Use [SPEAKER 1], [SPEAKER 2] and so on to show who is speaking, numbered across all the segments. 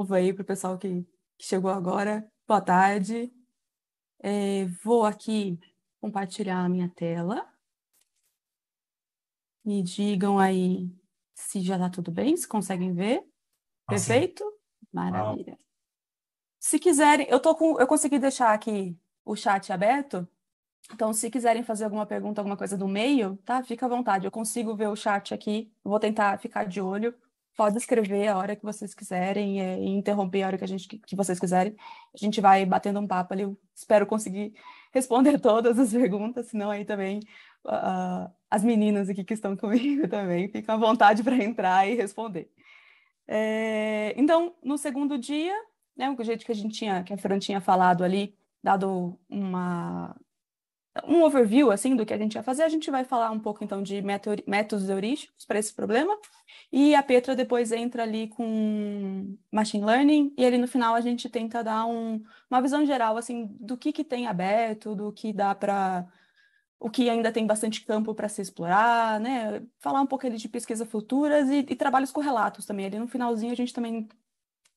[SPEAKER 1] novo aí para o pessoal que chegou agora. Boa tarde. Vou aqui compartilhar a minha tela. Me digam aí se já está tudo bem, se conseguem ver.
[SPEAKER 2] Assim,
[SPEAKER 1] Perfeito? Maravilha. Se quiserem, eu consegui deixar aqui o chat aberto. Então, se quiserem fazer alguma pergunta, alguma coisa no meio, tá? Fica à vontade. Eu consigo ver o chat aqui. Eu vou tentar ficar de olho. Pode escrever a hora que vocês quiserem e interromper a hora que vocês quiserem. A gente vai batendo um papo ali. Eu espero conseguir responder todas as perguntas, senão aí também as meninas aqui que estão comigo também ficam à vontade para entrar e responder. Então, no segundo dia, né, o jeito que a Fran tinha falado ali, dado um overview assim do que a gente vai fazer, a gente vai falar um pouco então de métodos heurísticos para esse problema, e a Petra depois entra ali com machine learning, e ali no final a gente tenta dar uma visão geral assim do que tem aberto, do que dá para o que ainda tem bastante campo para se explorar, né? Falar um pouco ali de pesquisa futuras e trabalhos correlatos também. Ali no finalzinho a gente também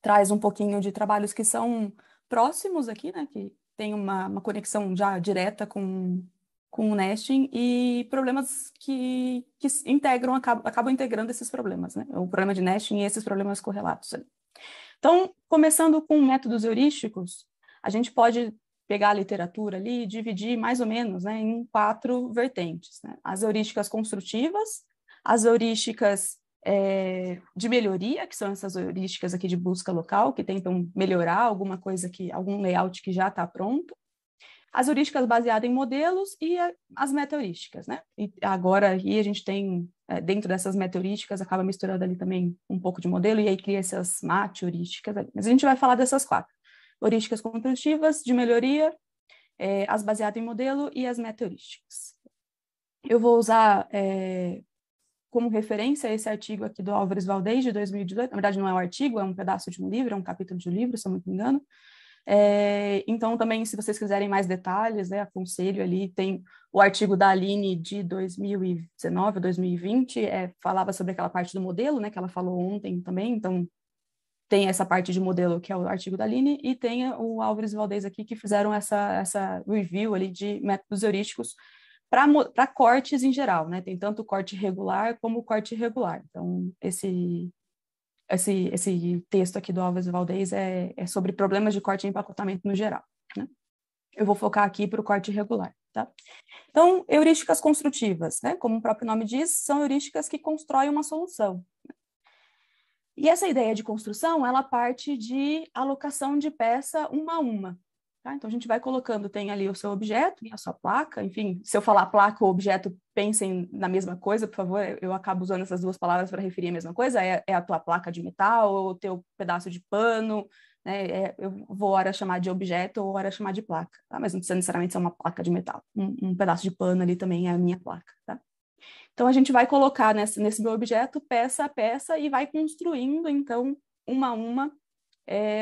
[SPEAKER 1] traz um pouquinho de trabalhos que são próximos aqui, né? Que tem uma conexão já direta com o nesting e problemas que integram, acabam integrando esses problemas, né? O problema de nesting e esses problemas correlatos ali. Então, começando com métodos heurísticos, a gente pode pegar a literatura ali e dividir mais ou menos, né, em 4 vertentes, né? As heurísticas construtivas, as heurísticas de melhoria, que são essas heurísticas aqui de busca local, que tentam melhorar alguma coisa algum layout que já está pronto, as heurísticas baseadas em modelos e as meta-heurísticas, né? E agora aí a gente tem, dentro dessas meta-heurísticas, acaba misturando ali também um pouco de modelo, e aí cria essas mate-heurísticas ali. Mas a gente vai falar dessas 4. Heurísticas construtivas, de melhoria, as baseadas em modelo e as meta-heurísticas. Eu vou usar como referência esse artigo aqui do Álvares Valdez, de 2018. Na verdade, não é um artigo, é um pedaço de um livro, é um capítulo de um livro, se eu não me engano. Então, também, se vocês quiserem mais detalhes, né, aconselho ali, tem o artigo da Aline de 2019, 2020, falava sobre aquela parte do modelo, né, que ela falou ontem também, então tem essa parte de modelo, que é o artigo da Aline, e tem o Álvares e Valdez aqui, que fizeram essa review ali de métodos heurísticos para cortes em geral, né, tem tanto corte regular como corte irregular, então esse texto aqui do Álvares e Valdez é sobre problemas de corte e empacotamento no geral, né? Eu vou focar aqui para o corte irregular, tá? Então, heurísticas construtivas, né? Como o próprio nome diz, são heurísticas que constroem uma solução. E essa ideia de construção, ela parte de alocação de peça uma a uma. Tá? Então, a gente vai colocando, tem ali o seu objeto, a sua placa, enfim, se eu falar placa ou objeto, pensem na mesma coisa, por favor, eu acabo usando essas duas palavras para referir a mesma coisa, é a tua placa de metal, ou o teu pedaço de pano, né? Eu vou hora chamar de objeto ou hora chamar de placa, tá? Mas não precisa necessariamente ser uma placa de metal, um pedaço de pano ali também é a minha placa, tá? Então, a gente vai colocar nesse meu objeto peça a peça e vai construindo, então, uma a uma,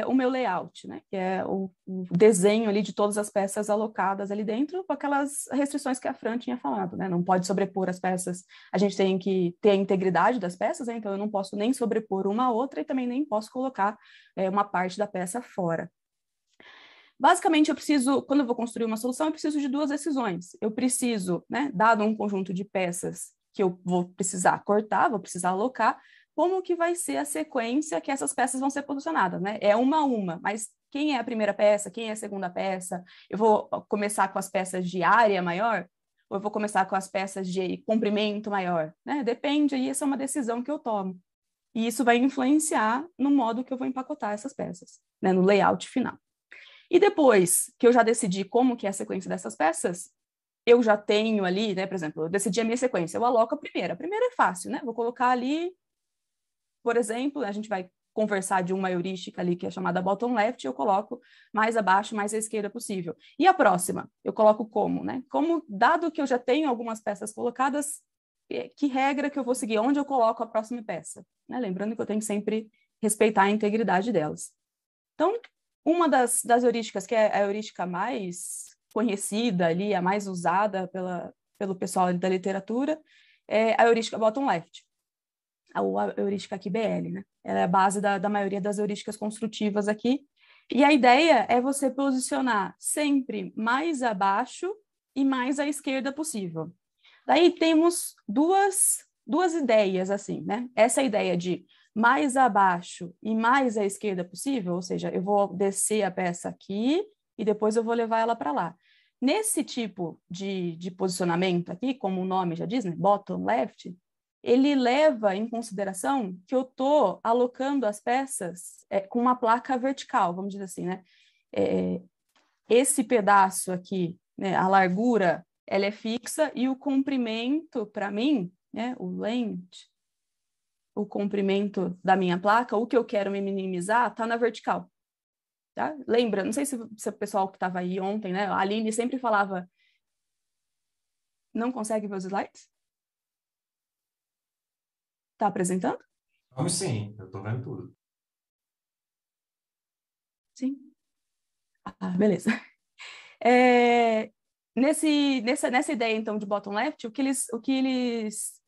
[SPEAKER 1] o meu layout, né? Que é o desenho ali de todas as peças alocadas ali dentro, com aquelas restrições que a Fran tinha falado, né? Não pode sobrepor as peças, a gente tem que ter a integridade das peças, né? Então eu não posso nem sobrepor uma a outra e também nem posso colocar uma parte da peça fora. Basicamente, quando eu vou construir uma solução, eu preciso de 2 decisões. Eu preciso, né, dado um conjunto de peças que eu vou precisar cortar, vou precisar alocar, como que vai ser a sequência que essas peças vão ser posicionadas, né? É uma a uma, mas quem é a primeira peça, quem é a segunda peça? Eu vou começar com as peças de área maior ou eu vou começar com as peças de comprimento maior, né? Depende, aí essa é uma decisão que eu tomo. E isso vai influenciar no modo que eu vou empacotar essas peças, né, no layout final. E depois que eu já decidi como que é a sequência dessas peças, eu já tenho ali, né, por exemplo, eu decidi a minha sequência, eu aloco a primeira. A primeira é fácil, né? Vou colocar ali, por exemplo, a gente vai conversar de uma heurística ali que é chamada bottom left, eu coloco mais abaixo, mais à esquerda possível. E a próxima, eu coloco como, né? Como, dado que eu já tenho algumas peças colocadas, que regra que eu vou seguir? Onde eu coloco a próxima peça? Né? Lembrando que eu tenho que sempre respeitar a integridade delas. Então, uma das heurísticas, que é a heurística mais conhecida ali, a mais usada pelo pessoal da literatura, é a heurística bottom left. a heurística aqui BL, né? Ela é a base da maioria das heurísticas construtivas aqui. E a ideia é você posicionar sempre mais abaixo e mais à esquerda possível. Daí temos duas ideias, assim, né? Essa ideia de mais abaixo e mais à esquerda possível, ou seja, eu vou descer a peça aqui e depois eu vou levar ela para lá. Nesse tipo de posicionamento aqui, como o nome já diz, né? Bottom left, ele leva em consideração que eu estou alocando as peças com uma placa vertical, vamos dizer assim, né? Esse pedaço aqui, né, a largura, ela é fixa e o comprimento, para mim, né, o length, o comprimento da minha placa, o que eu quero me minimizar, está na vertical. Tá? Lembra, não sei se o pessoal que estava aí ontem, né, a Aline sempre falava, não consegue ver os slides? Está apresentando?
[SPEAKER 2] Vamos sim, eu estou vendo tudo.
[SPEAKER 1] Sim. Ah, beleza. Nessa ideia, então, de bottom left, o que eles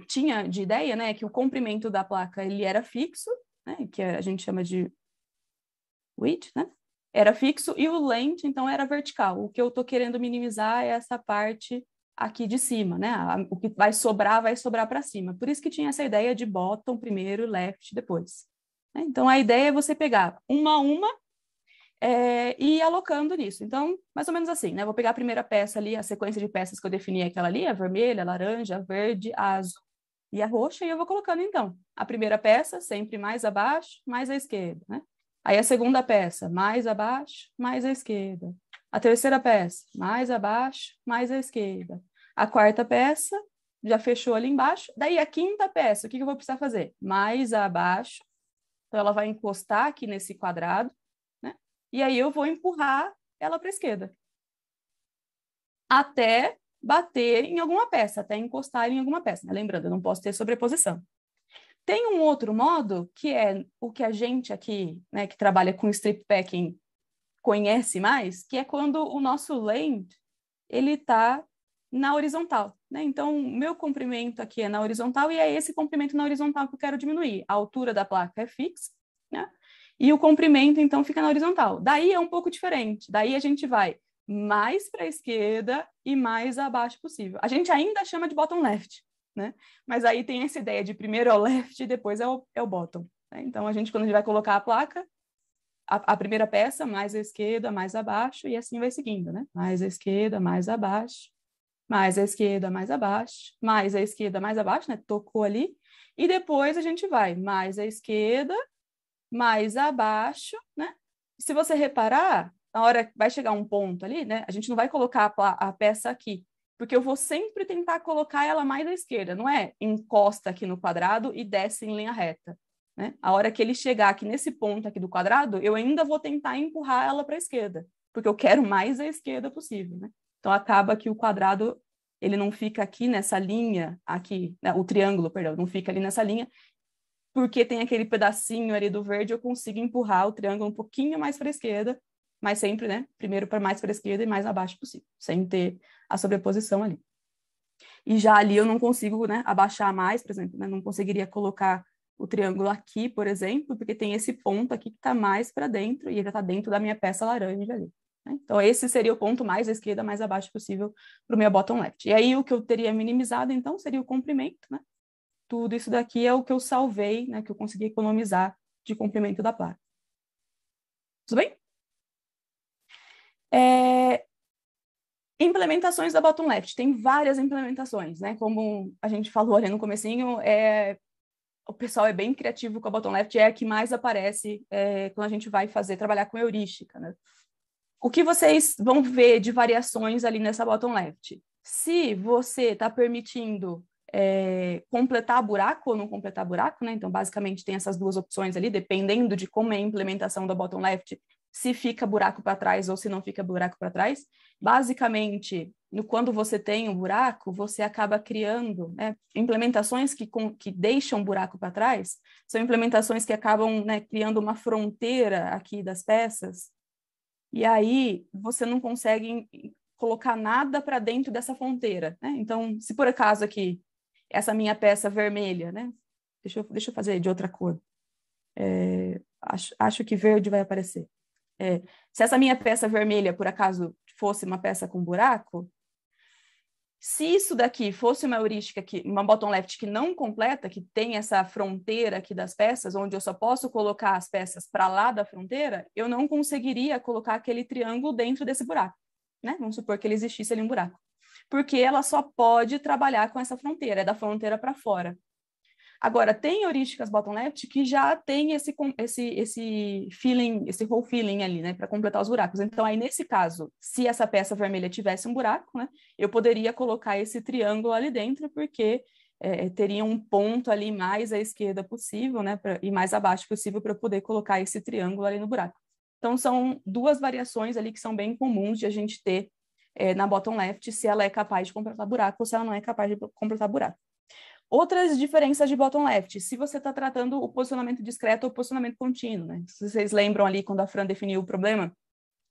[SPEAKER 1] tinha de ideia, né, é que o comprimento da placa ele era fixo, né, que a gente chama de width, né, era fixo, e o length, então, era vertical. O que eu estou querendo minimizar é essa parte aqui de cima, né, o que vai sobrar para cima. Por isso que tinha essa ideia de bottom primeiro, left depois. Né? Então, a ideia é você pegar uma a uma e ir alocando nisso. Então, mais ou menos assim, né? Vou pegar a primeira peça ali, a sequência de peças que eu defini, aquela ali, a vermelha, a laranja, a verde, a azul e a roxa, e eu vou colocando, então, a primeira peça sempre mais abaixo, mais à esquerda, né? Aí a segunda peça, mais abaixo, mais à esquerda. A terceira peça, mais abaixo, mais à esquerda. A quarta peça, já fechou ali embaixo. Daí a quinta peça, o que eu vou precisar fazer? Mais abaixo. Então, ela vai encostar aqui nesse quadrado, né? E aí eu vou empurrar ela para a esquerda. Até bater em alguma peça, até encostar em alguma peça. Né? Lembrando, eu não posso ter sobreposição. Tem um outro modo, que é o que a gente aqui, né, que trabalha com strip packing, conhece mais, que é quando o nosso length ele está na horizontal. Né? Então, o meu comprimento aqui é na horizontal e é esse comprimento na horizontal que eu quero diminuir. A altura da placa é fixa, né? E o comprimento, então, fica na horizontal. Daí é um pouco diferente. Daí a gente vai mais para a esquerda e mais abaixo possível. A gente ainda chama de bottom left, né? Mas aí tem essa ideia de primeiro é o left e depois é o bottom. Né? Então, quando a gente vai colocar a placa, a primeira peça, mais à esquerda, mais abaixo, e assim vai seguindo, né? Mais à esquerda, mais abaixo, mais à esquerda, mais abaixo, mais à esquerda, mais abaixo, né? Tocou ali. E depois a gente vai mais à esquerda, mais abaixo, né? Se você reparar, na hora vai chegar um ponto ali, né? A gente não vai colocar a peça aqui, porque eu vou sempre tentar colocar ela mais à esquerda, não é encosta aqui no quadrado e desce em linha reta. Né? A hora que ele chegar aqui nesse ponto aqui do quadrado, eu ainda vou tentar empurrar ela para a esquerda, porque eu quero mais à esquerda possível. Né? Então acaba que o quadrado ele não fica aqui nessa linha, aqui, né? O triângulo, perdão, não fica ali nessa linha, porque tem aquele pedacinho ali do verde, eu consigo empurrar o triângulo um pouquinho mais para a esquerda, mas sempre, né? Primeiro para mais para a esquerda e mais abaixo possível, sem ter a sobreposição ali. E já ali eu não consigo, né, abaixar mais, por exemplo, né? Não conseguiria colocar o triângulo aqui, por exemplo, porque tem esse ponto aqui que está mais para dentro e ele está dentro da minha peça laranja ali. Né? Então, esse seria o ponto mais à esquerda, mais abaixo possível para o meu bottom left. E aí, o que eu teria minimizado, então, seria o comprimento, né? Tudo isso daqui é o que eu salvei, né, que eu consegui economizar de comprimento da placa. Tudo bem? Implementações da bottom left. Tem várias implementações, né? Como a gente falou ali no comecinho, o pessoal é bem criativo com a bottom left, é a que mais aparece quando a gente vai trabalhar com heurística, né? O que vocês vão ver de variações ali nessa bottom left? Se você está permitindo completar buraco ou não completar buraco, né? Então, basicamente, tem essas duas opções ali, dependendo de como é a implementação da bottom left, se fica buraco para trás ou se não fica buraco para trás. Basicamente, quando você tem um buraco, você acaba criando, né, implementações que deixam buraco para trás, são implementações que acabam, né, criando uma fronteira aqui das peças, e aí você não consegue colocar nada para dentro dessa fronteira. Né? Então, se por acaso aqui, essa minha peça vermelha, né, Deixa eu fazer de outra cor. Acho que verde vai aparecer. Se essa minha peça vermelha, por acaso, fosse uma peça com buraco, se isso daqui fosse uma heurística, uma bottom left que não completa, que tem essa fronteira aqui das peças, onde eu só posso colocar as peças para lá da fronteira, eu não conseguiria colocar aquele triângulo dentro desse buraco, né? Vamos supor que ele existisse ali um buraco. Porque ela só pode trabalhar com essa fronteira, é da fronteira para fora. Agora, tem heurísticas bottom left que já tem esse feeling, esse hole filling ali, né, para completar os buracos. Então, aí, nesse caso, se essa peça vermelha tivesse um buraco, né, eu poderia colocar esse triângulo ali dentro, porque teria um ponto ali mais à esquerda possível, né, e mais abaixo possível para eu poder colocar esse triângulo ali no buraco. Então, são duas variações ali que são bem comuns de a gente ter na bottom left, se ela é capaz de completar buraco ou se ela não é capaz de completar buraco. Outras diferenças de bottom left, se você está tratando o posicionamento discreto ou o posicionamento contínuo, né? Se vocês lembram ali quando a Fran definiu o problema,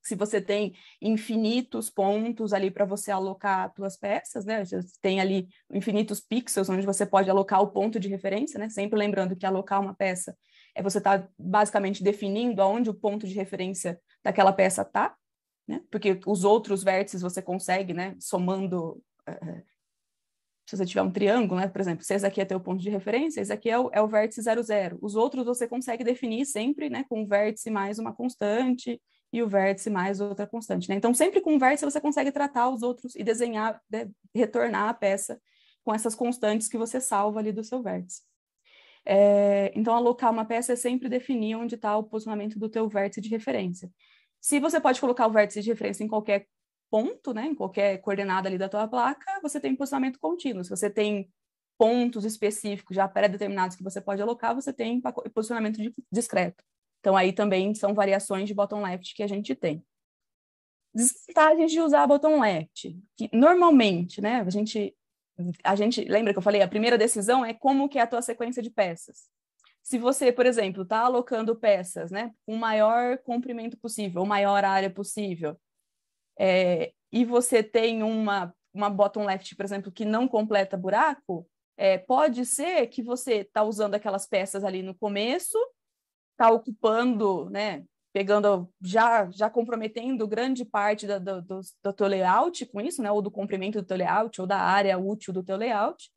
[SPEAKER 1] se você tem infinitos pontos ali para você alocar as suas peças, né? Você tem ali infinitos pixels onde você pode alocar o ponto de referência, né? Sempre lembrando que alocar uma peça é você estar basicamente definindo aonde o ponto de referência daquela peça está, né? Porque os outros vértices você consegue, né? Somando... se você tiver um triângulo, né, por exemplo, se esse aqui é teu ponto de referência, esse aqui é o vértice 0, 0. Os outros você consegue definir sempre, né, com o vértice mais uma constante e o vértice mais outra constante, né? Então, sempre com um vértice você consegue tratar os outros e desenhar, né, retornar a peça com essas constantes que você salva ali do seu vértice. Então, alocar uma peça é sempre definir onde está o posicionamento do teu vértice de referência. Se você pode colocar o vértice de referência em qualquer ponto, né, em qualquer coordenada ali da tua placa, você tem posicionamento contínuo. Se você tem pontos específicos já pré-determinados que você pode alocar, você tem posicionamento discreto. Então, aí também são variações de bottom left que a gente tem. Desvantagens de usar bottom left, que normalmente, né, a gente lembra que eu falei, a primeira decisão é como que é a tua sequência de peças. Se você, por exemplo, está alocando peças, né, com o maior comprimento possível, ou maior área possível, e você tem uma bottom left, por exemplo, que não completa buraco, pode ser que você está usando aquelas peças ali no começo, está ocupando, né, pegando, já comprometendo grande parte do teu layout com isso, né, ou do comprimento do teu layout, ou da área útil do teu layout.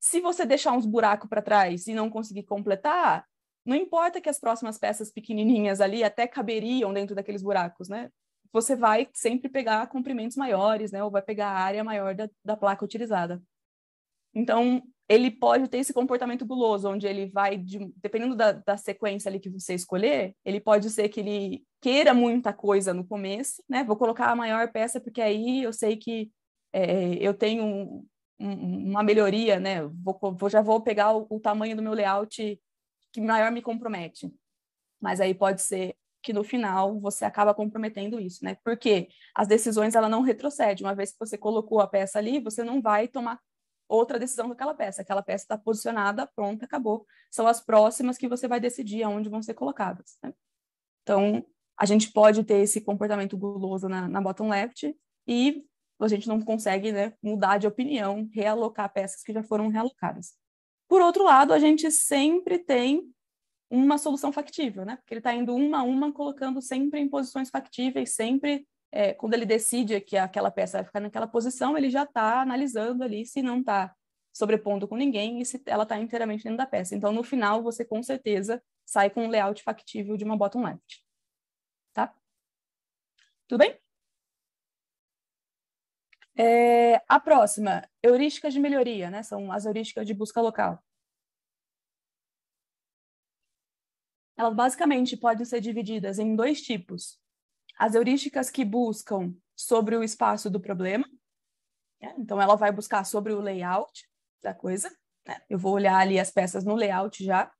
[SPEAKER 1] Se você deixar uns buracos para trás e não conseguir completar, não importa que as próximas peças pequenininhas ali até caberiam dentro daqueles buracos, né? Você vai sempre pegar comprimentos maiores, né? Ou vai pegar a área maior da placa utilizada. Então, ele pode ter esse comportamento guloso, onde ele vai, dependendo da sequência ali que você escolher, ele pode ser que ele queira muita coisa no começo, né? Vou colocar a maior peça, porque aí eu sei que eu tenho uma melhoria, né? Já vou pegar o tamanho do meu layout que maior me compromete. Mas aí pode ser que no final você acaba comprometendo isso, né? Porque as decisões, ela não retrocede. Uma vez que você colocou a peça ali, você não vai tomar outra decisão daquela peça. Aquela peça está posicionada, pronta, acabou. São as próximas que você vai decidir aonde vão ser colocadas, né? Então, a gente pode ter esse comportamento guloso na bottom left e a gente não consegue, né, mudar de opinião, realocar peças que já foram realocadas. Por outro lado, a gente sempre tem uma solução factível, né? Porque ele está indo uma a uma, colocando sempre em posições factíveis, sempre, quando ele decide que aquela peça vai ficar naquela posição, ele já está analisando ali se não está sobrepondo com ninguém e se ela está inteiramente dentro da peça. Então, no final, você com certeza sai com um layout factível de uma bottom left. Tá? Tudo bem? A próxima, heurísticas de melhoria, né? São as heurísticas de busca local. Elas basicamente podem ser divididas em dois tipos. As heurísticas que buscam sobre o espaço do problema, né? Então ela vai buscar sobre o layout da coisa, né? Eu vou olhar ali as peças no layout já.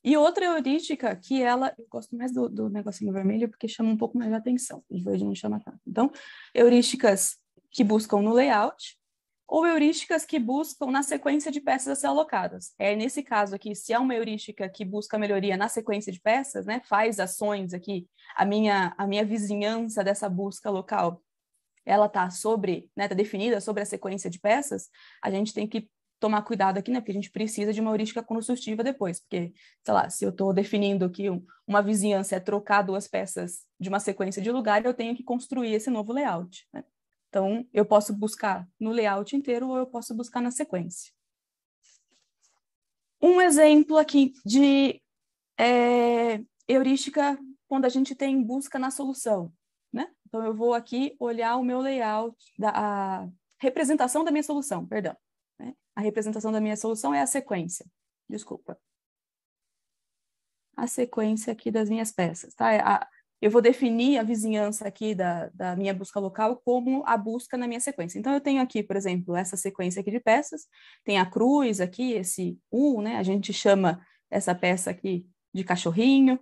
[SPEAKER 1] E outra heurística que ela... Eu gosto mais do negocinho vermelho porque chama um pouco mais de atenção. O verde não chama tanto. Então, heurísticas que buscam no layout, ou heurísticas que buscam na sequência de peças a ser alocadas. Nesse caso aqui, se é uma heurística que busca melhoria na sequência de peças, né, faz ações aqui, a minha vizinhança dessa busca local, ela está tá definida sobre a sequência de peças, a gente tem que tomar cuidado aqui, né? Porque a gente precisa de uma heurística construtiva depois, porque, sei lá, se eu estou definindo que uma vizinhança é trocar duas peças de uma sequência de lugar, eu tenho que construir esse novo layout, né? Então, eu posso buscar no layout inteiro ou eu posso buscar na sequência. Um exemplo aqui de heurística quando a gente tem busca na solução, né? Então, eu vou aqui olhar o meu layout, a representação da minha solução, perdão. Né? A representação da minha solução é a sequência. Desculpa. A sequência aqui das minhas peças, tá? Eu vou definir a vizinhança aqui da minha busca local como a busca na minha sequência. Então, eu tenho aqui, por exemplo, essa sequência aqui de peças, tem a cruz aqui, esse U, né? A gente chama essa peça aqui de cachorrinho.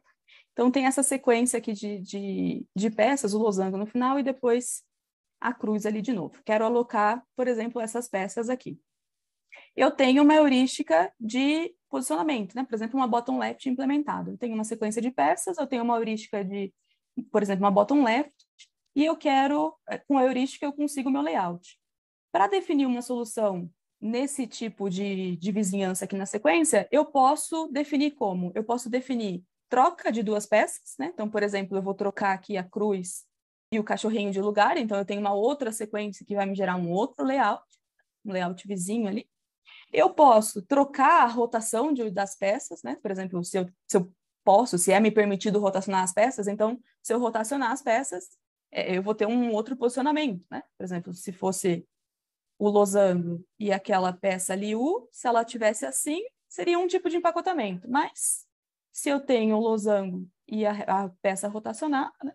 [SPEAKER 1] Então, tem essa sequência aqui de peças, o losango no final, e depois a cruz ali de novo. Quero alocar, por exemplo, essas peças aqui. Eu tenho uma heurística de posicionamento, né? Por exemplo, uma bottom left implementada. Eu tenho uma sequência de peças, eu tenho uma heurística de, por exemplo, uma bottom left, e eu quero, com a heurística, eu consigo o meu layout. Para definir uma solução nesse tipo de vizinhança aqui na sequência, eu posso definir como? Eu posso definir troca de duas peças, né? Então, por exemplo, eu vou trocar aqui a cruz e o cachorrinho de lugar, então eu tenho uma outra sequência que vai me gerar um outro layout, um layout vizinho ali. Eu posso trocar a rotação das peças, né? Por exemplo, se é me permitido rotacionar as peças, então, se eu rotacionar as peças, eu vou ter um outro posicionamento, né? Por exemplo, se fosse o losango e aquela peça ali, se ela tivesse assim, seria um tipo de empacotamento. Mas, se eu tenho o losango e a peça rotacionada, né?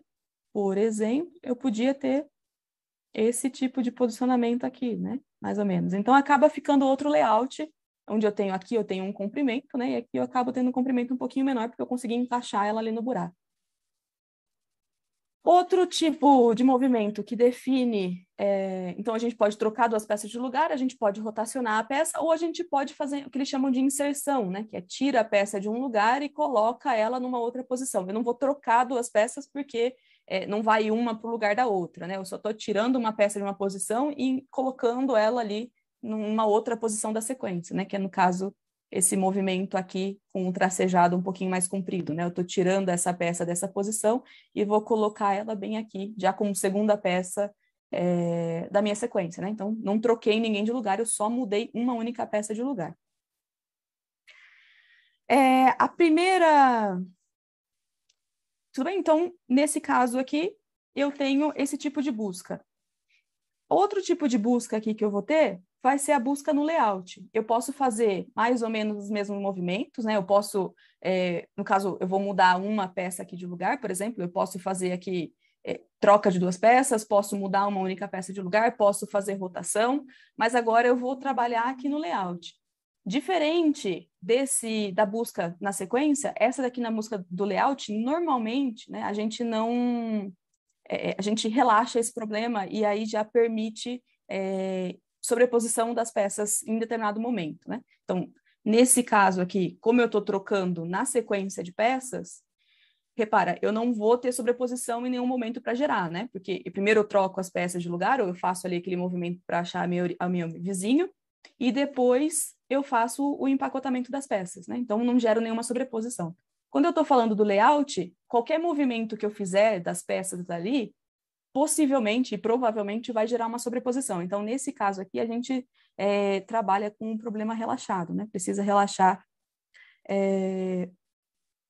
[SPEAKER 1] Por exemplo, eu podia ter esse tipo de posicionamento aqui, né? Mais ou menos. Então, acaba ficando outro layout, onde eu tenho um comprimento, né? E aqui eu acabo tendo um comprimento um pouquinho menor, porque eu consegui encaixar ela ali no buraco. Outro tipo de movimento que define... então, a gente pode trocar duas peças de lugar, a gente pode rotacionar a peça, ou a gente pode fazer o que eles chamam de inserção, né? Que é tira a peça de um lugar e coloca ela numa outra posição. Eu não vou trocar duas peças porque não vai uma para o lugar da outra, né? Eu só estou tirando uma peça de uma posição e colocando ela ali numa outra posição da sequência, né? Que é, no caso, esse movimento aqui com um tracejado um pouquinho mais comprido, né? Eu estou tirando essa peça dessa posição e vou colocar ela bem aqui, já como segunda peça da minha sequência, né? Então, não troquei ninguém de lugar, eu só mudei uma única peça de lugar. A primeira... Tudo bem? Então, nesse caso aqui, eu tenho esse tipo de busca. Outro tipo de busca aqui que eu vou ter vai ser a busca no layout. Eu posso fazer mais ou menos os mesmos movimentos, né? Eu posso, no caso, eu vou mudar uma peça aqui de lugar, por exemplo, eu posso fazer aqui troca de duas peças, posso mudar uma única peça de lugar, posso fazer rotação, mas agora eu vou trabalhar aqui no layout. Diferente da busca na sequência, essa daqui na busca do layout, normalmente, né, a gente não... a gente relaxa esse problema e aí já permite sobreposição das peças em determinado momento, né? Então, nesse caso aqui, como eu estou trocando na sequência de peças, repara, eu não vou ter sobreposição em nenhum momento para gerar, né? Porque primeiro eu troco as peças de lugar, ou eu faço ali aquele movimento para achar a meu vizinho, e depois eu faço o empacotamento das peças, né? Então, não gero nenhuma sobreposição. Quando eu estou falando do layout, qualquer movimento que eu fizer das peças ali, possivelmente e provavelmente vai gerar uma sobreposição. Então, nesse caso aqui, a gente trabalha com um problema relaxado, né? Precisa relaxar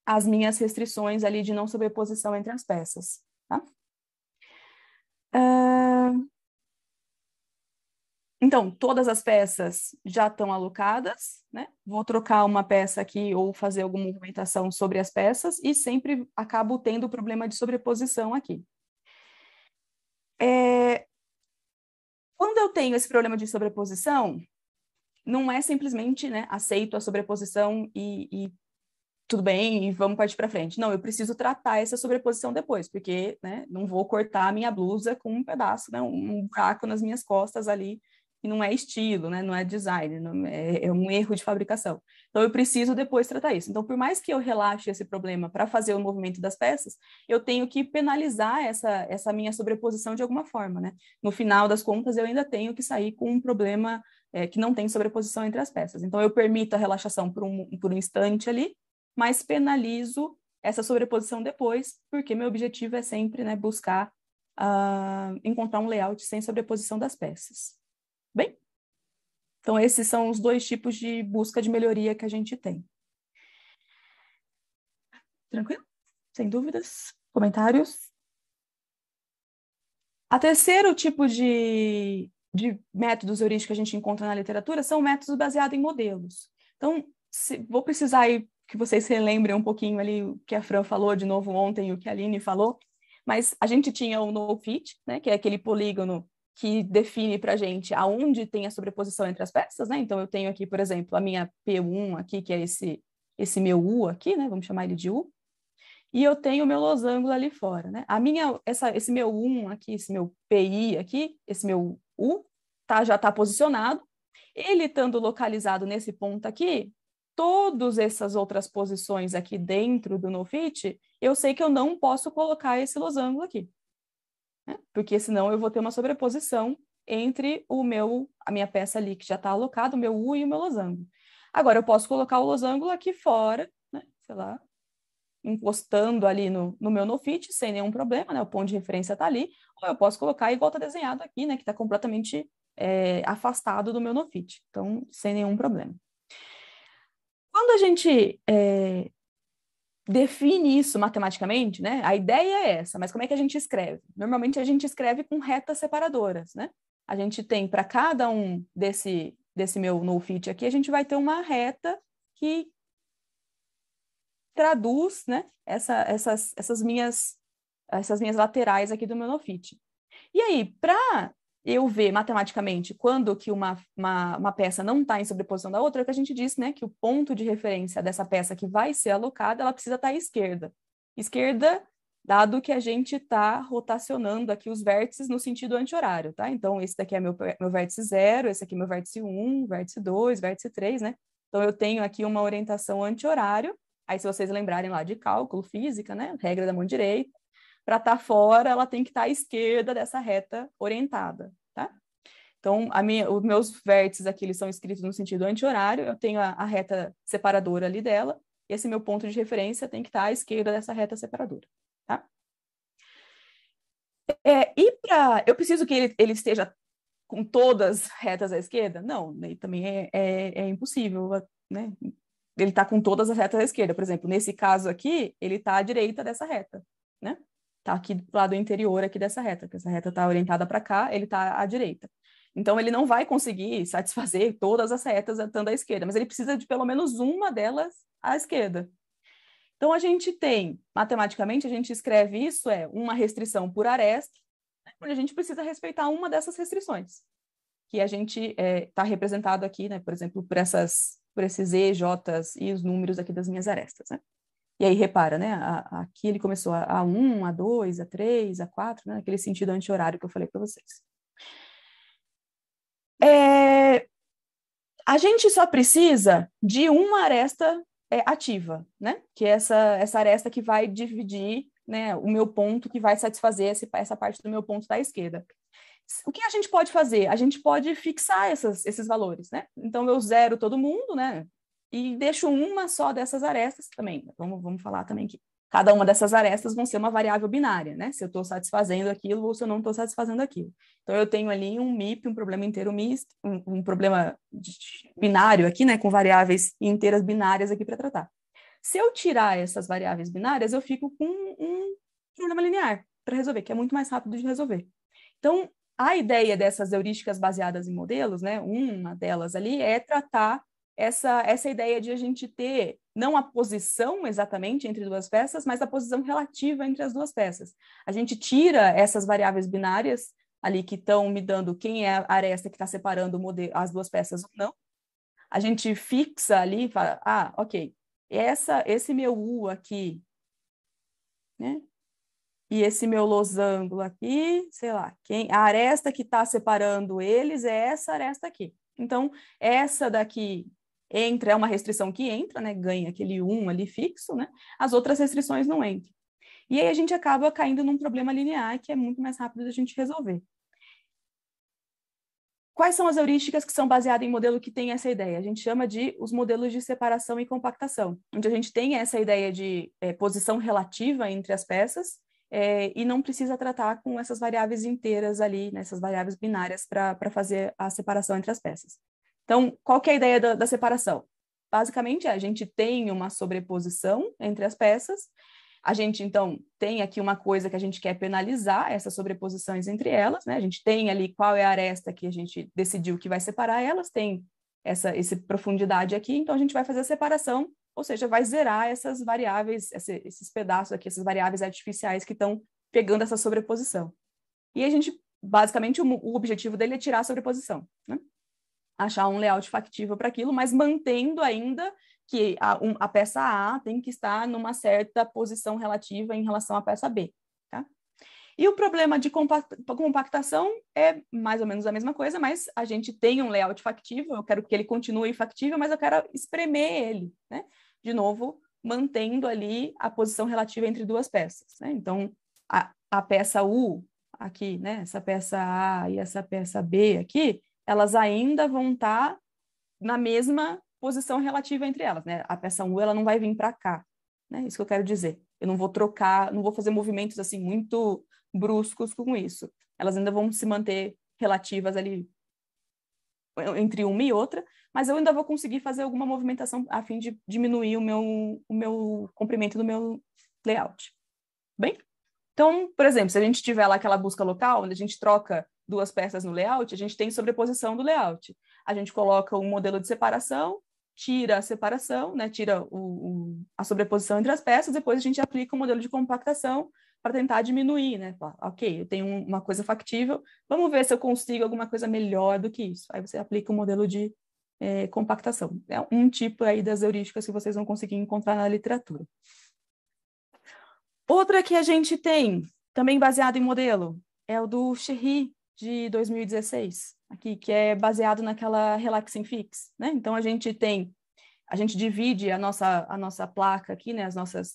[SPEAKER 1] as minhas restrições ali de não sobreposição entre as peças, tá? Então, todas as peças já estão alocadas, né? Vou trocar uma peça aqui ou fazer alguma movimentação sobre as peças e sempre acabo tendo o problema de sobreposição aqui. Quando eu tenho esse problema de sobreposição, não é simplesmente, né, aceito a sobreposição e tudo bem, e vamos partir para frente. Não, eu preciso tratar essa sobreposição depois, porque, né, não vou cortar a minha blusa com um pedaço, né, um buraco nas minhas costas ali, e não é estilo, né, não é design, não é um erro de fabricação. Então, eu preciso depois tratar isso. Então, por mais que eu relaxe esse problema para fazer o movimento das peças, eu tenho que penalizar essa minha sobreposição de alguma forma, né? No final das contas, eu ainda tenho que sair com um problema que não tem sobreposição entre as peças. Então, eu permito a relaxação por um instante ali, mas penalizo essa sobreposição depois, porque meu objetivo é sempre, né, buscar encontrar um layout sem sobreposição das peças. Bem, então esses são os dois tipos de busca de melhoria que a gente tem. Tranquilo? Sem dúvidas? Comentários? A terceiro tipo de métodos heurísticos que a gente encontra na literatura são métodos baseados em modelos. Então, vou precisar aí que vocês relembrem um pouquinho ali o que a Fran falou de novo ontem e o que a Aline falou, mas a gente tinha o no-fit, né, que é aquele polígono que define para a gente aonde tem a sobreposição entre as peças, né? Então, eu tenho aqui, por exemplo, a minha P1 aqui, que é esse meu U aqui, né? Vamos chamar ele de U. E eu tenho o meu losango ali fora, né? Esse meu 1 aqui, esse meu PI aqui, esse meu U, já está posicionado. Ele estando localizado nesse ponto aqui, todas essas outras posições aqui dentro do no-fit, eu sei que eu não posso colocar esse losango aqui, né? Porque senão eu vou ter uma sobreposição entre a minha peça ali que já está alocada, o meu U e o meu losango. Agora, eu posso colocar o losango aqui fora, né? Sei lá, encostando ali no meu no-fit, sem nenhum problema, né? O ponto de referência está ali, ou eu posso colocar igual está desenhado aqui, né? Que está completamente afastado do meu no-fit, então sem nenhum problema. Quando a gente define isso matematicamente, né? A ideia é essa, mas como é que a gente escreve? Normalmente a gente escreve com retas separadoras, né? A gente tem para cada um desse meu no-fit aqui, a gente vai ter uma reta que traduz, né, essas minhas laterais aqui do meu no-fit. E aí, para eu ver matematicamente quando que uma peça não está em sobreposição da outra, é o que a gente disse, né, que o ponto de referência dessa peça que vai ser alocada, ela precisa estar à esquerda. Esquerda, dado que a gente está rotacionando aqui os vértices no sentido anti-horário, tá? Então, esse daqui é meu vértice 0, esse aqui é meu vértice 1, vértice 2, vértice 3, né? Então, eu tenho aqui uma orientação anti-horário. Aí, se vocês lembrarem lá de cálculo, física, né? Regra da mão direita, para estar fora, ela tem que estar à esquerda dessa reta orientada, tá? Então, os meus vértices aqui, eles são escritos no sentido anti-horário, eu tenho a reta separadora ali dela, e esse meu ponto de referência tem que estar à esquerda dessa reta separadora, tá? Eu preciso que ele esteja com todas retas à esquerda? Não, também é impossível, né? Ele está com todas as retas à esquerda. Por exemplo, nesse caso aqui, ele está à direita dessa reta, né? Está aqui do lado interior aqui dessa reta, que essa reta está orientada para cá, ele está à direita. Então, ele não vai conseguir satisfazer todas as retas estando à esquerda, mas ele precisa de pelo menos uma delas à esquerda. Então, a gente tem, matematicamente, a gente escreve isso, uma restrição por aresta, onde a gente precisa respeitar uma dessas restrições, que a gente está representado aqui, né, por exemplo, por esses E, Js e os números aqui das minhas arestas, né? E aí, repara, né, aqui ele começou a 1, a 2, a 3, a 4, né, naquele sentido anti-horário que eu falei para vocês. A gente só precisa de uma aresta ativa, né? Que é essa aresta que vai dividir, né, o meu ponto, que vai satisfazer essa parte do meu ponto da esquerda. O que a gente pode fazer? A gente pode fixar esses valores, né? Então, eu zero todo mundo, né? E deixo uma só dessas arestas também. Vamos falar também que cada uma dessas arestas vão ser uma variável binária, né? Se eu estou satisfazendo aquilo ou se eu não estou satisfazendo aquilo. Então, eu tenho ali um MIP, um problema inteiro misto, um problema binário aqui, né? Com variáveis inteiras binárias aqui para tratar. Se eu tirar essas variáveis binárias, eu fico com um problema linear para resolver, que é muito mais rápido de resolver. Então, a ideia dessas heurísticas baseadas em modelos, né? Uma delas ali é tratar essa ideia de a gente ter não a posição exatamente entre duas peças, mas a posição relativa entre as duas peças. A gente tira essas variáveis binárias ali que estão me dando quem é a aresta que está separando as duas peças ou não. A gente fixa ali e fala, ok, esse meu U aqui, né? E esse meu losango aqui, sei lá, a aresta que está separando eles é essa aresta aqui. Então, essa daqui é uma restrição que entra, né? Ganha aquele 1 ali fixo, né? As outras restrições não entram. E aí a gente acaba caindo num problema linear que é muito mais rápido da gente resolver. Quais são as heurísticas que são baseadas em modelo que tem essa ideia? A gente chama de os modelos de separação e compactação, onde a gente tem essa ideia de posição relativa entre as peças e não precisa tratar com essas variáveis inteiras ali, né, essas variáveis binárias para fazer a separação entre as peças. Então, qual que é a ideia da separação? Basicamente, a gente tem uma sobreposição entre as peças. A gente, então, tem aqui uma coisa que a gente quer penalizar, essas sobreposições entre elas, né? A gente tem ali qual é a aresta que a gente decidiu que vai separar elas, tem essa profundidade aqui, então a gente vai fazer a separação, ou seja, vai zerar essas variáveis, esses pedaços aqui, essas variáveis artificiais que estão pegando essa sobreposição. E a gente, basicamente, o objetivo dele é tirar a sobreposição, né? Achar um layout factível para aquilo, mas mantendo ainda que a peça A tem que estar numa certa posição relativa em relação à peça B, tá? E o problema de compactação é mais ou menos a mesma coisa, mas a gente tem um layout factível, eu quero que ele continue factível, mas eu quero espremer ele, né? De novo, mantendo ali a posição relativa entre duas peças, né? Então, a peça U aqui, né? Essa peça A e essa peça B aqui, elas ainda vão estar na mesma posição relativa entre elas, né? A peça U, ela não vai vir para cá, né? Isso que eu quero dizer. Eu não vou trocar, não vou fazer movimentos assim muito bruscos com isso. Elas ainda vão se manter relativas ali entre uma e outra, mas eu ainda vou conseguir fazer alguma movimentação a fim de diminuir o meu comprimento do meu layout. Bem? Então, por exemplo, se a gente tiver lá aquela busca local, onde a gente troca duas peças no layout, a gente tem sobreposição do layout. A gente coloca um modelo de separação, tira a separação, né, tira a sobreposição entre as peças, depois a gente aplica um modelo de compactação para tentar diminuir, né? Ok, eu tenho uma coisa factível, vamos ver se eu consigo alguma coisa melhor do que isso. Aí você aplica um modelo de compactação. É um tipo aí das heurísticas que vocês vão conseguir encontrar na literatura. Outra que a gente tem, também baseado em modelo, é o do Cherry, de 2016, aqui, que é baseado naquela Relaxing Fix, né? Então, a gente divide a nossa placa aqui, né?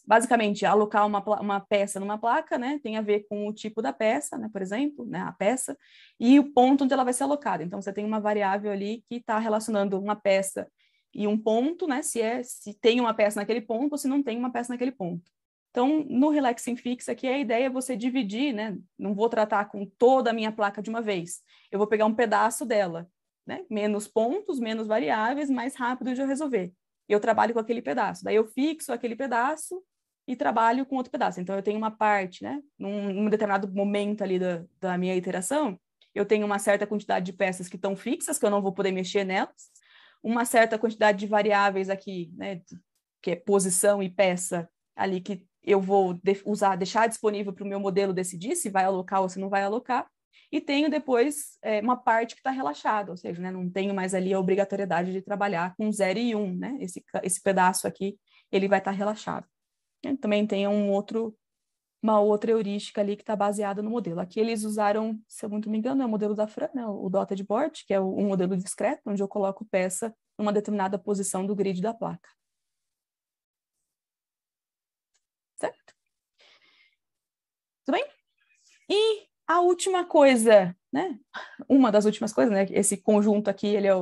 [SPEAKER 1] Basicamente, alocar uma peça numa placa, né? Tem a ver com o tipo da peça, né? Por exemplo, né? A peça, e o ponto onde ela vai ser alocada. Então, você tem uma variável ali que está relacionando uma peça e um ponto, né? Se tem uma peça naquele ponto ou se não tem uma peça naquele ponto. Então, no Relaxing Fix aqui, a ideia é você dividir, né? Não vou tratar com toda a minha placa de uma vez. Eu vou pegar um pedaço dela, né? Menos pontos, menos variáveis, mais rápido de eu resolver. E eu trabalho com aquele pedaço. Daí eu fixo aquele pedaço e trabalho com outro pedaço. Então, eu tenho uma parte, né? Num determinado momento ali da minha iteração, eu tenho uma certa quantidade de peças que estão fixas, que eu não vou poder mexer nelas, uma certa quantidade de variáveis aqui, né? Que é posição e peça ali que eu vou deixar disponível para o meu modelo decidir se vai alocar ou se não vai alocar, e tenho depois uma parte que está relaxada, ou seja, né, não tenho mais ali a obrigatoriedade de trabalhar com 0 e 1, né? Esse pedaço aqui, ele vai estar relaxado. Também tem uma outra heurística ali que está baseada no modelo. Aqui eles usaram, se eu não me engano, é o modelo da Fran, né, o Dotted Board, que é um modelo discreto, onde eu coloco peça numa determinada posição do grid da placa. Certo? Tudo bem? E a última coisa, né? Uma das últimas coisas, né? Esse conjunto aqui, ele é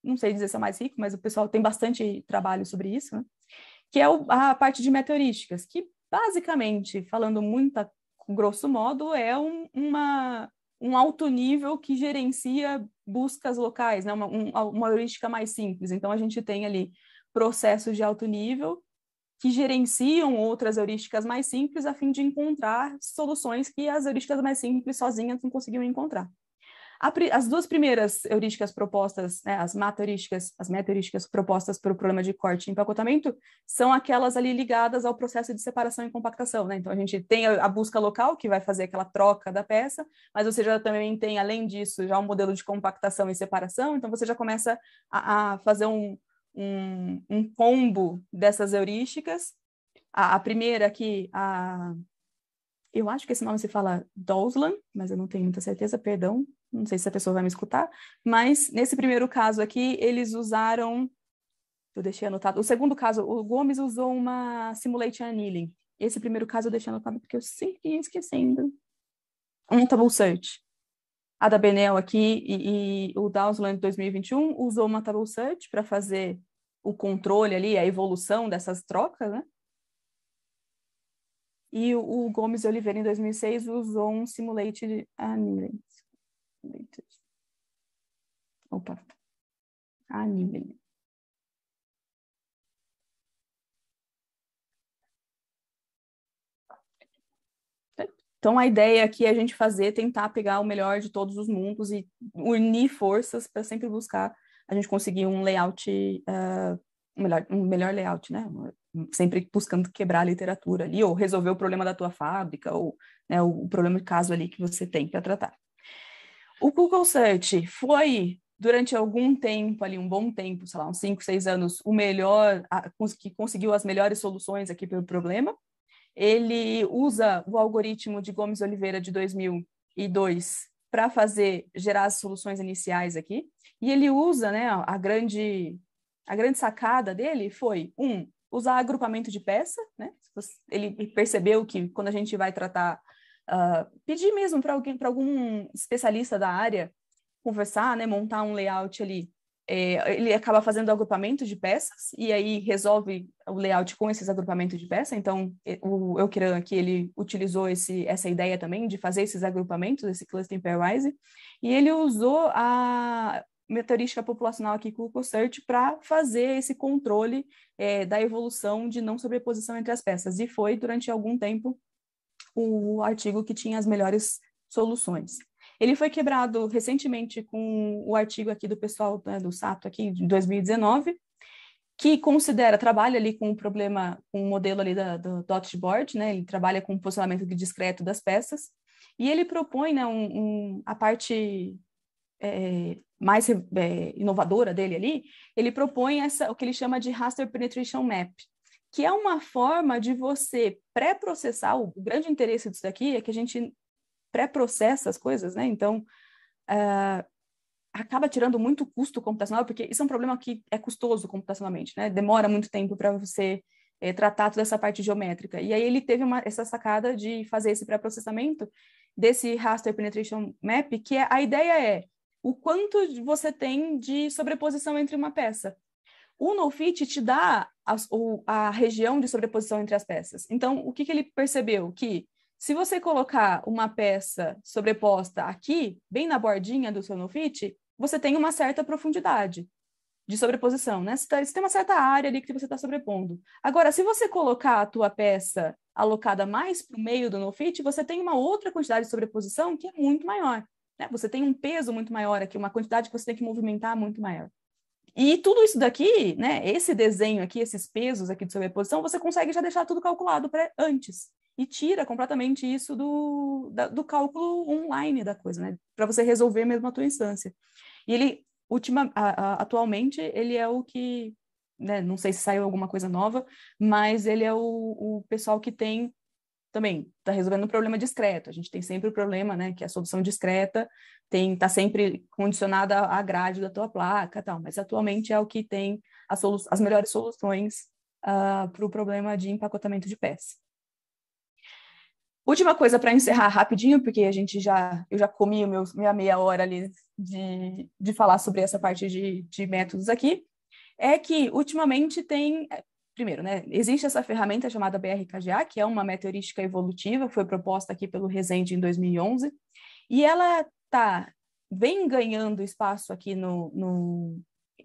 [SPEAKER 1] não sei dizer se é mais rico, mas o pessoal tem bastante trabalho sobre isso, né? Que é a parte de metaheurísticas, que basicamente, falando muito grosso modo, é um alto nível que gerencia buscas locais, né? Uma heurística mais simples. Então, a gente tem ali processos de alto nível que gerenciam outras heurísticas mais simples a fim de encontrar soluções que as heurísticas mais simples sozinhas não conseguiam encontrar. As duas primeiras heurísticas propostas, né, as meta-heurísticas propostas para o problema de corte e empacotamento, são aquelas ali ligadas ao processo de separação e compactação, né? Então, a gente tem a busca local, que vai fazer aquela troca da peça, mas você já também tem, além disso, já um modelo de compactação e separação, então você já começa a fazer um combo dessas heurísticas. A primeira aqui, eu acho que esse nome se fala Dawslan, mas eu não tenho muita certeza, perdão, não sei se a pessoa vai me escutar, mas nesse primeiro caso aqui, eles usaram, eu deixei anotado, o segundo caso, o Gomes usou uma Simulation Annealing. Esse primeiro caso eu deixei anotado porque eu sempre ia esquecendo. Um Table Search. A da Benel aqui e o Dawsland 2021 usou uma Table Search para fazer o controle ali, a evolução dessas trocas, né? E o Gomes e Oliveira, em 2006, usou um Simulated Annealing. Opa. Annealing. Então, a ideia aqui é a gente tentar pegar o melhor de todos os mundos e unir forças para sempre buscar a gente conseguir um layout, um melhor layout, né? Sempre buscando quebrar a literatura ali, ou resolver o problema da tua fábrica, ou né, o problema de caso ali que você tem para tratar. O Google Search foi, durante algum tempo ali, um bom tempo, sei lá, uns 5, 6 anos, o melhor, que conseguiu as melhores soluções aqui para o problema. Ele usa o algoritmo de Gomes Oliveira de 2002 para gerar as soluções iniciais aqui, e ele usa, né, a grande sacada dele foi, usar agrupamento de peça, né? Ele percebeu que quando a gente vai tratar, pedir mesmo para algum especialista da área conversar, né, montar um layout ali, ele acaba fazendo agrupamento de peças e aí resolve o layout com esses agrupamentos de peça. Então, o Eukiran aqui, ele utilizou essa ideia também de fazer esses agrupamentos, esse cluster pairwise, e ele usou a meteorística populacional aqui com o Google Search para fazer esse controle da evolução de não sobreposição entre as peças. E foi, durante algum tempo, o artigo que tinha as melhores soluções. Ele foi quebrado recentemente com o artigo aqui do pessoal, né, do Sato, aqui, de 2019, que trabalha ali com o problema, com o modelo ali do dotboard, né? Ele trabalha com o posicionamento discreto das peças, e ele propõe, né, a parte mais inovadora dele ali, ele propõe o que ele chama de Raster Penetration Map, que é uma forma de você pré-processar. O grande interesse disso daqui é que a gente pré-processa as coisas, né? Então, acaba tirando muito custo computacional, porque isso é um problema que é custoso computacionalmente, né? Demora muito tempo para você tratar toda essa parte geométrica. E aí ele teve essa sacada de fazer esse pré-processamento desse Raster Penetration Map, que a ideia é o quanto você tem de sobreposição entre uma peça. O NoFit te dá a região de sobreposição entre as peças. Então, o que ele percebeu? Que se você colocar uma peça sobreposta aqui, bem na bordinha do seu NoFit, você tem uma certa profundidade de sobreposição, né? Você tem uma certa área ali que você está sobrepondo. Agora, se você colocar a tua peça alocada mais para o meio do NoFit, você tem uma outra quantidade de sobreposição que é muito maior, né? Você tem um peso muito maior aqui, uma quantidade que você tem que movimentar muito maior. E tudo isso daqui, né, esse desenho aqui, esses pesos aqui de sobreposição, você consegue já deixar tudo calculado antes. E tira completamente isso do cálculo online da coisa, né? Para você resolver mesmo a tua instância. E ele, atualmente, ele é o que, né, não sei se saiu alguma coisa nova, mas ele é o pessoal que tem também, está resolvendo um problema discreto. A gente tem sempre o problema, né, que a solução discreta está sempre condicionada à grade da tua placa, tal, mas atualmente é o que tem as melhores soluções para o problema de empacotamento de peça. Última coisa para encerrar rapidinho, porque eu já comi minha meia hora ali de falar sobre essa parte de métodos aqui, é que ultimamente primeiro, né, existe essa ferramenta chamada BRKGA, que é uma meteorística evolutiva, foi proposta aqui pelo Rezende em 2011, e ela vem ganhando espaço aqui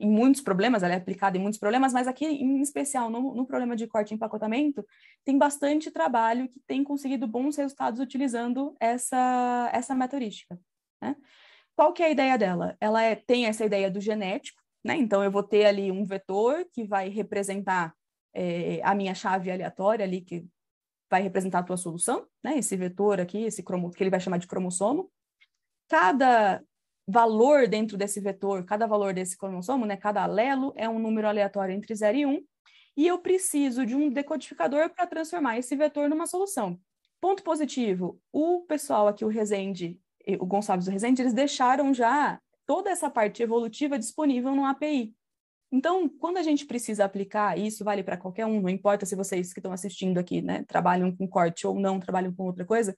[SPEAKER 1] em muitos problemas, ela é aplicada em muitos problemas, mas aqui, em especial, no problema de corte e empacotamento, tem bastante trabalho que tem conseguido bons resultados utilizando essa meteorística, né? Qual que é a ideia dela? Ela tem essa ideia do genético, né? Então, eu vou ter ali um vetor que vai representar a minha chave aleatória ali, que vai representar a tua solução, né? Esse vetor aqui, que ele vai chamar de cromossomo. Cada valor dentro desse vetor, cada valor desse cromossomo, né? Cada alelo é um número aleatório entre 0 e 1, e eu preciso de um decodificador para transformar esse vetor numa solução. Ponto positivo, o pessoal aqui, o Gonçalves e o Rezende, eles deixaram já toda essa parte evolutiva disponível no API. Então, quando a gente precisa aplicar, e isso vale para qualquer um, não importa se vocês que estão assistindo aqui, né, trabalham com corte ou não, trabalham com outra coisa,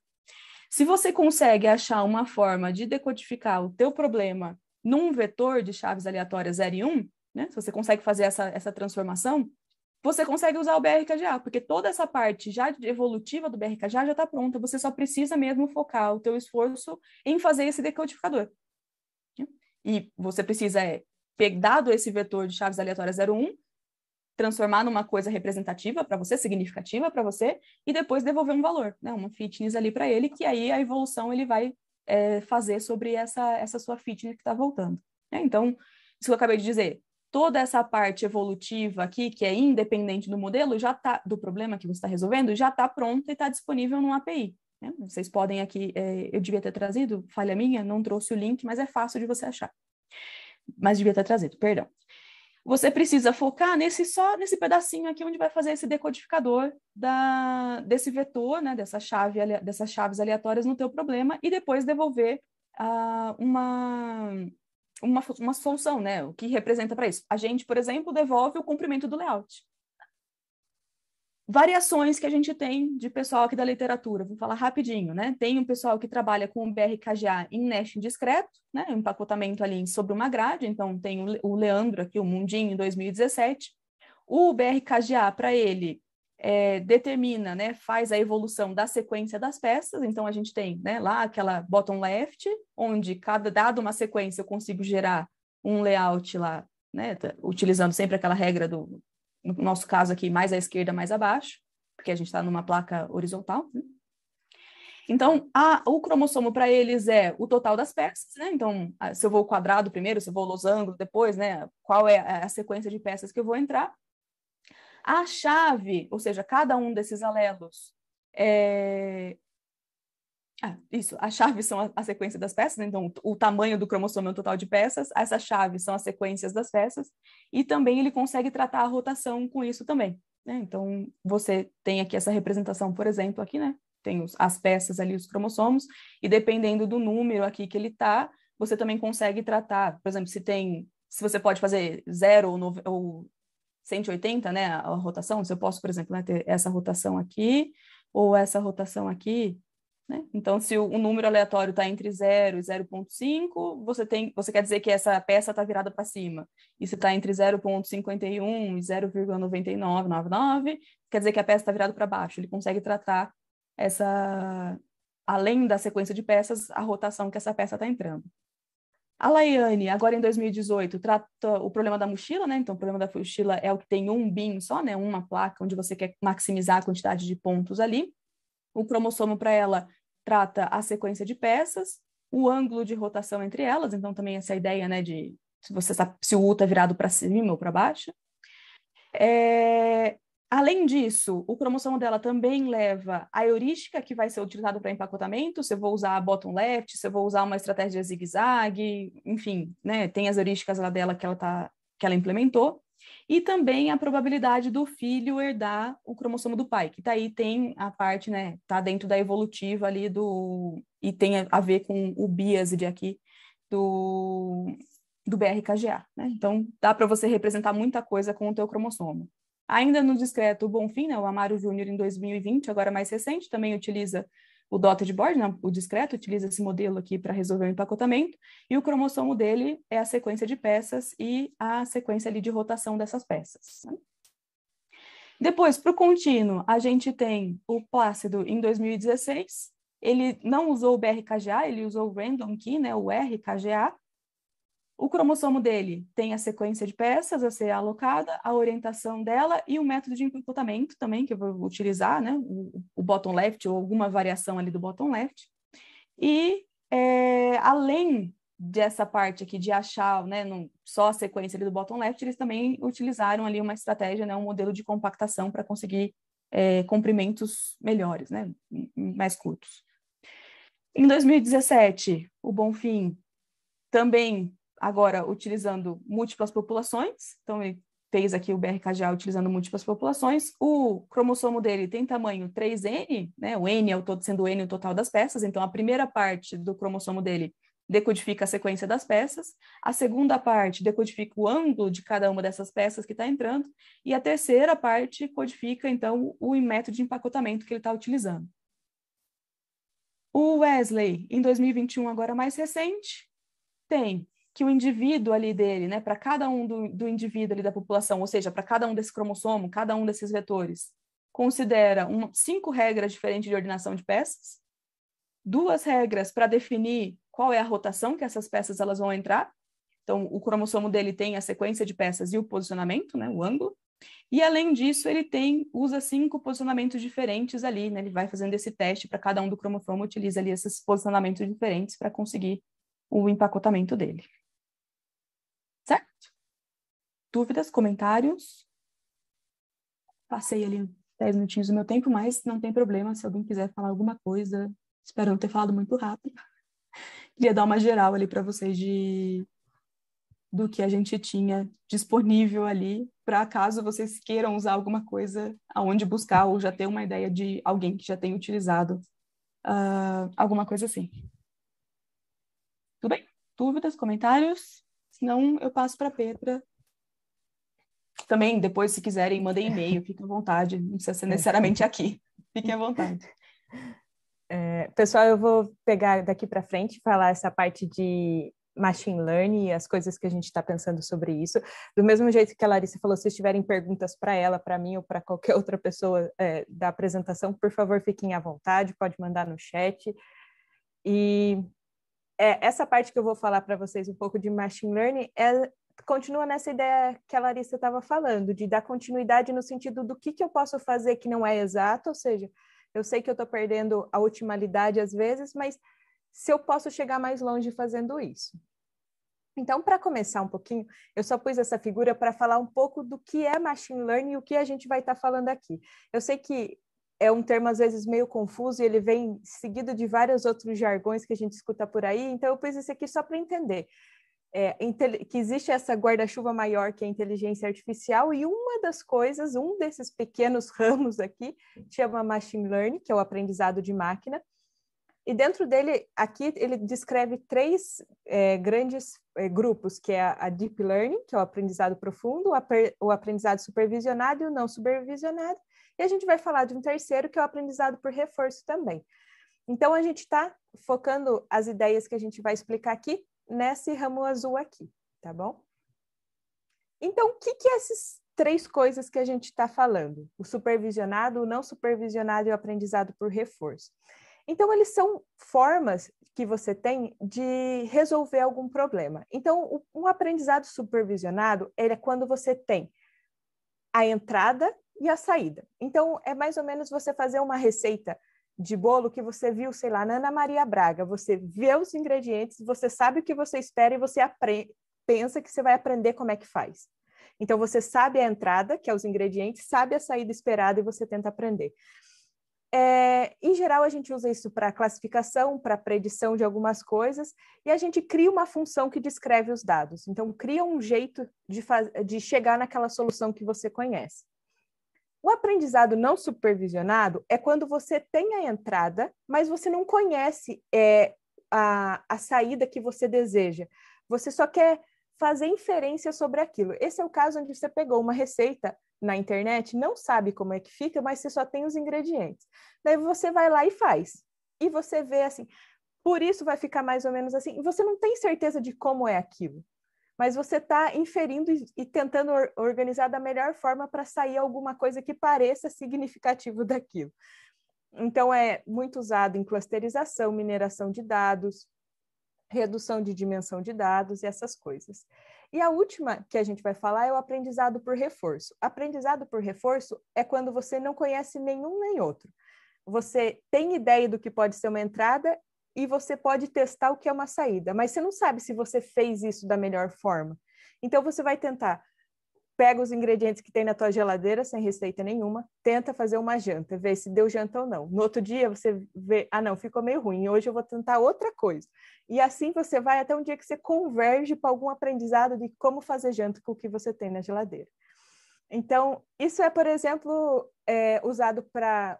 [SPEAKER 1] Se você consegue achar uma forma de decodificar o teu problema num vetor de chaves aleatórias 0 e 1, né? Se você consegue fazer essa transformação, você consegue usar o BRKGA, porque toda essa parte já evolutiva do BRKGA já está pronta, você só precisa mesmo focar o teu esforço em fazer esse decodificador. E você precisa, dado esse vetor de chaves aleatórias 0, 1, transformar numa coisa representativa para você, significativa para você, e depois devolver um valor, né? Uma fitness ali para ele, que aí a evolução ele vai fazer sobre essa sua fitness que está voltando. Né? Então, isso que eu acabei de dizer, toda essa parte evolutiva aqui, que é independente do modelo, já está, do problema que você está resolvendo, já está pronta e está disponível no API. Né? Vocês podem aqui, eu devia ter trazido, falha minha, não trouxe o link, mas é fácil de você achar. Mas devia ter trazido, perdão. Você precisa focar só nesse pedacinho aqui onde vai fazer esse decodificador desse vetor, né, dessas chaves aleatórias no teu problema e depois devolver uma solução, né? O que representa para isso? A gente, por exemplo, devolve o comprimento do layout. Variações que a gente tem de pessoal aqui da literatura, vou falar rapidinho, né? Tem um pessoal que trabalha com o BRKGA em nesting discreto, né? Um empacotamento ali sobre uma grade, então tem o Leandro aqui, o Mundinho, em 2017. O BRKGA, para ele, determina, né? Faz a evolução da sequência das peças, então a gente tem, né, lá aquela bottom left, onde dado uma sequência eu consigo gerar um layout lá, né? Utilizando sempre aquela regra no nosso caso aqui, mais à esquerda, mais abaixo, porque a gente está numa placa horizontal. Né? Então, o cromossomo para eles é o total das peças, né? Então, se eu vou quadrado primeiro, se eu vou losango depois, né? Qual é a sequência de peças que eu vou entrar. A chave, ou seja, cada um desses alelos isso, as chaves são a sequência das peças, né? Então o tamanho do cromossomo é o total de peças, essas chaves são as sequências das peças, e também ele consegue tratar a rotação com isso também, né? Então você tem aqui essa representação, por exemplo, aqui, né? Tem as peças ali, os cromossomos, e dependendo do número aqui que ele está, você também consegue tratar, por exemplo, se você pode fazer 0 ou 180, né, a rotação, se eu posso, por exemplo, né, ter essa rotação aqui, ou essa rotação aqui, né? Então, se o número aleatório está entre 0 e 0,5, você quer dizer que essa peça está virada para cima. E se está entre 0,51 e 0,9999, quer dizer que a peça está virada para baixo. Ele consegue tratar além da sequência de peças, a rotação que essa peça está entrando. A Laiane, agora em 2018, trata o problema da mochila, né? Então, o problema da mochila é o que tem um bin só, né? Uma placa onde você quer maximizar a quantidade de pontos ali. O cromossomo para ela trata a sequência de peças, o ângulo de rotação entre elas, então também essa ideia, né, de se o U está virado para cima ou para baixo. Além disso, o cromossomo dela também leva a heurística que vai ser utilizada para empacotamento, se eu vou usar a bottom left, se eu vou usar uma estratégia zigue-zague, enfim, né, tem as heurísticas lá dela que ela implementou. E também a probabilidade do filho herdar o cromossomo do pai, que daí tem a parte, né, tá dentro da evolutiva ali e tem a ver com o bias aqui do BRKGA, né? Então, dá para você representar muita coisa com o teu cromossomo. Ainda no discreto, o Bonfim, né, o Amaro Júnior em 2020, agora mais recente, também utiliza o dotted board, né, o discreto, utiliza esse modelo aqui para resolver o empacotamento, e o cromossomo dele é a sequência de peças e a sequência ali de rotação dessas peças. Né? Depois, para o contínuo, a gente tem o Plácido em 2016, ele não usou o BRKGA, ele usou o Random Key, né, o RKGA. O cromossomo dele tem a sequência de peças a ser alocada, a orientação dela e o método de empacotamento também, que eu vou utilizar, né? O bottom left ou alguma variação ali do bottom left. E além dessa parte aqui de achar, né, só a sequência ali do bottom left, eles também utilizaram ali uma estratégia, né, um modelo de compactação para conseguir comprimentos melhores, né, mais curtos. Em 2017, o Bonfim também agora utilizando múltiplas populações, então ele fez aqui o BRKGA utilizando múltiplas populações, o cromossomo dele tem tamanho 3N, né? O N sendo o N o total das peças, então a primeira parte do cromossomo dele decodifica a sequência das peças, a segunda parte decodifica o ângulo de cada uma dessas peças que está entrando, e a terceira parte codifica, então, o método de empacotamento que ele está utilizando. O Wesley, em 2021, agora mais recente, tem que o indivíduo ali dele, né, para cada um do indivíduo ali da população, ou seja, para cada um desse cromossomo, cada um desses vetores, considera 5 regras diferentes de ordenação de peças, 2 regras para definir qual é a rotação que essas peças elas vão entrar. Então, o cromossomo dele tem a sequência de peças e o posicionamento, né, o ângulo. E, além disso, ele usa 5 posicionamentos diferentes ali, né? Ele vai fazendo esse teste para cada um do cromossomo, utiliza ali esses posicionamentos diferentes para conseguir o empacotamento dele. Certo? Dúvidas, comentários? Passei ali 10 minutinhos do meu tempo, mas não tem problema se alguém quiser falar alguma coisa. Espero não ter falado muito rápido. Queria dar uma geral ali para vocês do que a gente tinha disponível ali, para caso vocês queiram usar alguma coisa, aonde buscar, ou já ter uma ideia de alguém que já tenha utilizado alguma coisa assim. Tudo bem? Dúvidas, comentários? Senão eu passo para a Petra. Também, depois, se quiserem, mandem e-mail, fiquem à vontade, não precisa ser necessariamente aqui. Fiquem à vontade.
[SPEAKER 3] Pessoal, eu vou pegar daqui para frente, falar essa parte de machine learning e as coisas que a gente está pensando sobre isso. Do mesmo jeito que a Larissa falou, se tiverem perguntas para ela, para mim ou para qualquer outra pessoa da apresentação, por favor, fiquem à vontade, pode mandar no chat. E essa parte que eu vou falar para vocês um pouco de machine learning continua nessa ideia que a Larissa estava falando, de dar continuidade no sentido do que eu posso fazer que não é exato, ou seja, eu sei que eu estou perdendo a optimalidade às vezes, mas se eu posso chegar mais longe fazendo isso. Então, para começar um pouquinho, eu só pus essa figura para falar um pouco do que é machine learning e o que a gente vai estar falando aqui. Eu sei que é um termo às vezes meio confuso e ele vem seguido de vários outros jargões que a gente escuta por aí, então eu pus esse aqui só para entender. Que existe essa guarda-chuva maior que é a inteligência artificial e uma das coisas, um desses pequenos ramos aqui, chama machine learning, que é o aprendizado de máquina, e dentro dele, aqui, ele descreve 3 grandes grupos, que é a deep learning, que é o aprendizado profundo, o aprendizado supervisionado e o não supervisionado, e a gente vai falar de um terceiro, que é o aprendizado por reforço também. Então, a gente está focando as ideias que a gente vai explicar aqui nesse ramo azul aqui, tá bom? Então, o que é essas 3 coisas que a gente está falando? O supervisionado, o não supervisionado e o aprendizado por reforço. Então, eles são formas que você tem de resolver algum problema. Então, um aprendizado supervisionado, ele é quando você tem a entrada e a saída. Então, é mais ou menos você fazer uma receita de bolo que você viu, sei lá, na Ana Maria Braga. Você vê os ingredientes, você sabe o que você espera e você pensa que você vai aprender como é que faz. Então, você sabe a entrada, que é os ingredientes, sabe a saída esperada e você tenta aprender. Em geral, a gente usa isso para classificação, para predição de algumas coisas, e a gente cria uma função que descreve os dados. Então, cria um jeito de chegar naquela solução que você conhece. O aprendizado não supervisionado é quando você tem a entrada, mas você não conhece a saída que você deseja. Você só quer fazer inferência sobre aquilo. Esse é o caso onde você pegou uma receita na internet, não sabe como é que fica, mas você só tem os ingredientes. Daí você vai lá e faz. E você vê assim, por isso vai ficar mais ou menos assim. Você não tem certeza de como é aquilo, mas você está inferindo e tentando organizar da melhor forma para sair alguma coisa que pareça significativo daquilo. Então, é muito usado em clusterização, mineração de dados, redução de dimensão de dados e essas coisas. E a última que a gente vai falar é o aprendizado por reforço. Aprendizado por reforço é quando você não conhece nenhum nem outro. Você tem ideia do que pode ser uma entrada e você pode testar o que é uma saída, mas você não sabe se você fez isso da melhor forma. Então, você vai tentar, pega os ingredientes que tem na tua geladeira, sem receita nenhuma, tenta fazer uma janta, vê se deu janta ou não. No outro dia, você vê, não, ficou meio ruim, hoje eu vou tentar outra coisa. E assim você vai até um dia que você converge para algum aprendizado de como fazer janta com o que você tem na geladeira. Então, isso é, por exemplo, usado para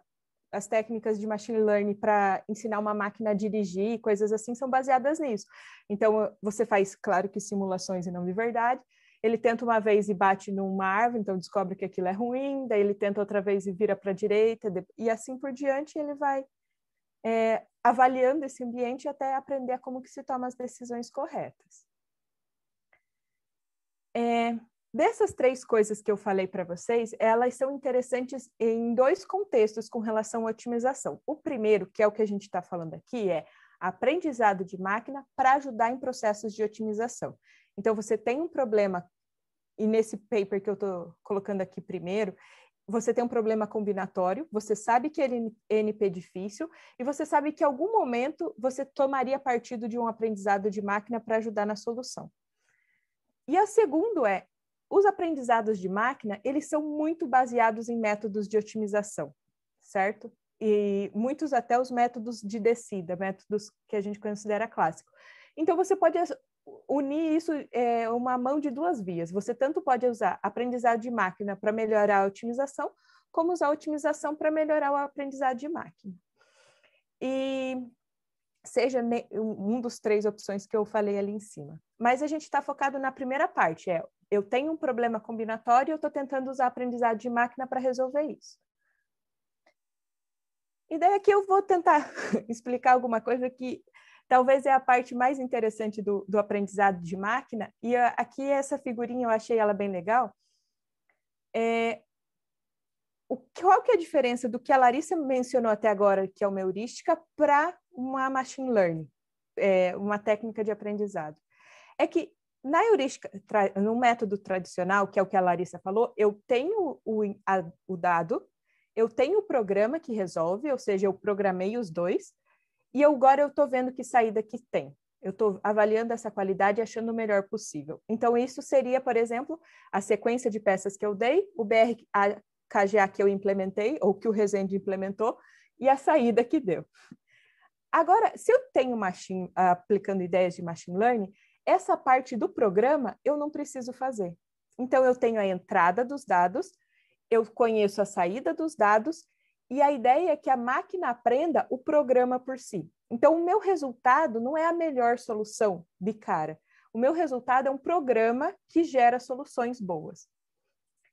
[SPEAKER 3] as técnicas de machine learning para ensinar uma máquina a dirigir, coisas assim, são baseadas nisso. Então, você faz, claro que simulações e não de verdade. Ele tenta uma vez e bate numa árvore, então descobre que aquilo é ruim, daí ele tenta outra vez e vira para a direita, e assim por diante ele vai avaliando esse ambiente até aprender como que se toma as decisões corretas. Dessas 3 coisas que eu falei para vocês, elas são interessantes em 2 contextos com relação à otimização. O primeiro, que é o que a gente está falando aqui, é aprendizado de máquina para ajudar em processos de otimização. Então, você tem um problema, e nesse paper que eu estou colocando aqui primeiro, você tem um problema combinatório, você sabe que ele é NP difícil, e você sabe que em algum momento você tomaria partido de um aprendizado de máquina para ajudar na solução. E a segunda é, os aprendizados de máquina, eles são muito baseados em métodos de otimização, certo? E muitos até os métodos de descida, métodos que a gente considera clássicos. Então, você pode unir isso uma mão de 2 vias. Você tanto pode usar aprendizado de máquina para melhorar a otimização, como usar a otimização para melhorar o aprendizado de máquina. E seja um dos 3 opções que eu falei ali em cima. Mas a gente está focado na primeira parte, eu tenho um problema combinatório e eu estou tentando usar aprendizado de máquina para resolver isso. E daí aqui eu vou tentar explicar alguma coisa que talvez é a parte mais interessante do aprendizado de máquina, e aqui essa figurinha eu achei ela bem legal. Qual que é a diferença do que a Larissa mencionou até agora, que é uma heurística, para uma machine learning, uma técnica de aprendizado? É que na heurística, no método tradicional, que é o que a Larissa falou, eu tenho o dado, eu tenho o programa que resolve, ou seja, eu programei os 2, e agora eu estou vendo que saída que tem. Eu estou avaliando essa qualidade e achando o melhor possível. Então, isso seria, por exemplo, a sequência de peças que eu dei, o BRKGA que eu implementei, ou que o Rezende implementou, e a saída que deu. Agora, se eu tenho aplicando ideias de machine learning, essa parte do programa eu não preciso fazer. Então, eu tenho a entrada dos dados, eu conheço a saída dos dados, e a ideia é que a máquina aprenda o programa por si. Então, o meu resultado não é a melhor solução de cara. O meu resultado é um programa que gera soluções boas.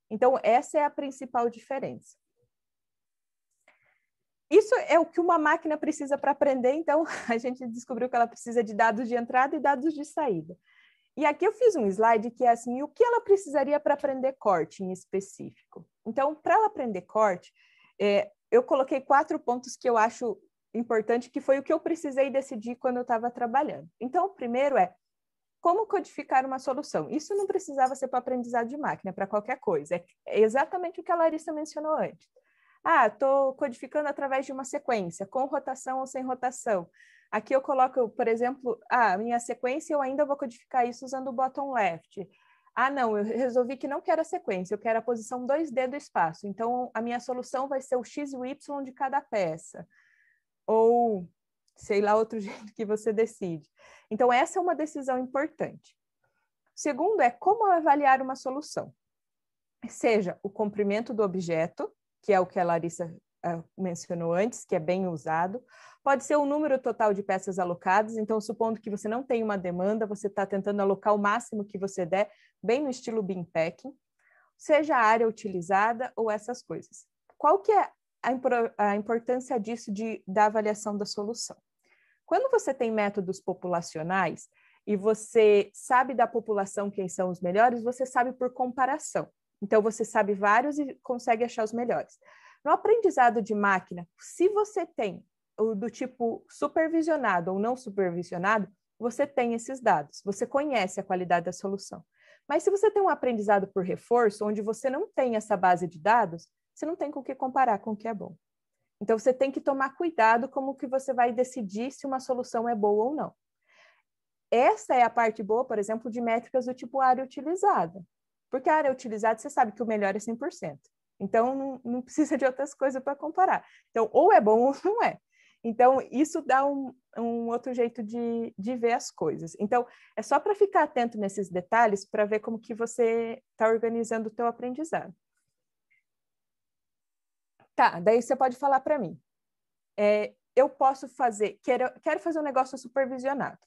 [SPEAKER 3] Então, essa é a principal diferença. Isso é o que uma máquina precisa para aprender, então a gente descobriu que ela precisa de dados de entrada e dados de saída. E aqui eu fiz um slide que é assim, o que ela precisaria para aprender corte em específico. Então, para ela aprender corte, eu coloquei 4 pontos que eu acho importante, que foi o que eu precisei decidir quando eu estava trabalhando. Então, o primeiro é como codificar uma solução. Isso não precisava ser para aprendizado de máquina, para qualquer coisa. É exatamente o que a Larissa mencionou antes. Estou codificando através de uma sequência, com rotação ou sem rotação. Aqui eu coloco, por exemplo, minha sequência eu ainda vou codificar isso usando o bottom left. Não, eu resolvi que não quero a sequência, eu quero a posição 2D do espaço. Então, a minha solução vai ser o X e o Y de cada peça. Ou, sei lá, outro jeito que você decide. Então, essa é uma decisão importante. Segundo é como avaliar uma solução. Seja o comprimento do objeto, que é o que a Larissa mencionou antes, que é bem usado. Pode ser o número total de peças alocadas, então, supondo que você não tem uma demanda, você está tentando alocar o máximo que você der, bem no estilo Bin Packing, seja a área utilizada ou essas coisas. Qual que é a importância disso da avaliação da solução? Quando você tem métodos populacionais e você sabe da população quem são os melhores, você sabe por comparação. Então, você sabe vários e consegue achar os melhores. No aprendizado de máquina, se você tem do tipo supervisionado ou não supervisionado, você tem esses dados, você conhece a qualidade da solução. Mas se você tem um aprendizado por reforço, onde você não tem essa base de dados, você não tem com o que comparar com o que é bom. Então, você tem que tomar cuidado como que você vai decidir se uma solução é boa ou não. Essa é a parte boa, por exemplo, de métricas do tipo área utilizada. Porque a área utilizada, você sabe que o melhor é 100%. Então, não precisa de outras coisas para comparar. Então, ou é bom ou não é. Então, isso dá um outro jeito de ver as coisas. Então, é só para ficar atento nesses detalhes para ver como que você está organizando o teu aprendizado. Tá, daí você pode falar para mim. Eu posso fazer, quero fazer um negócio supervisionado.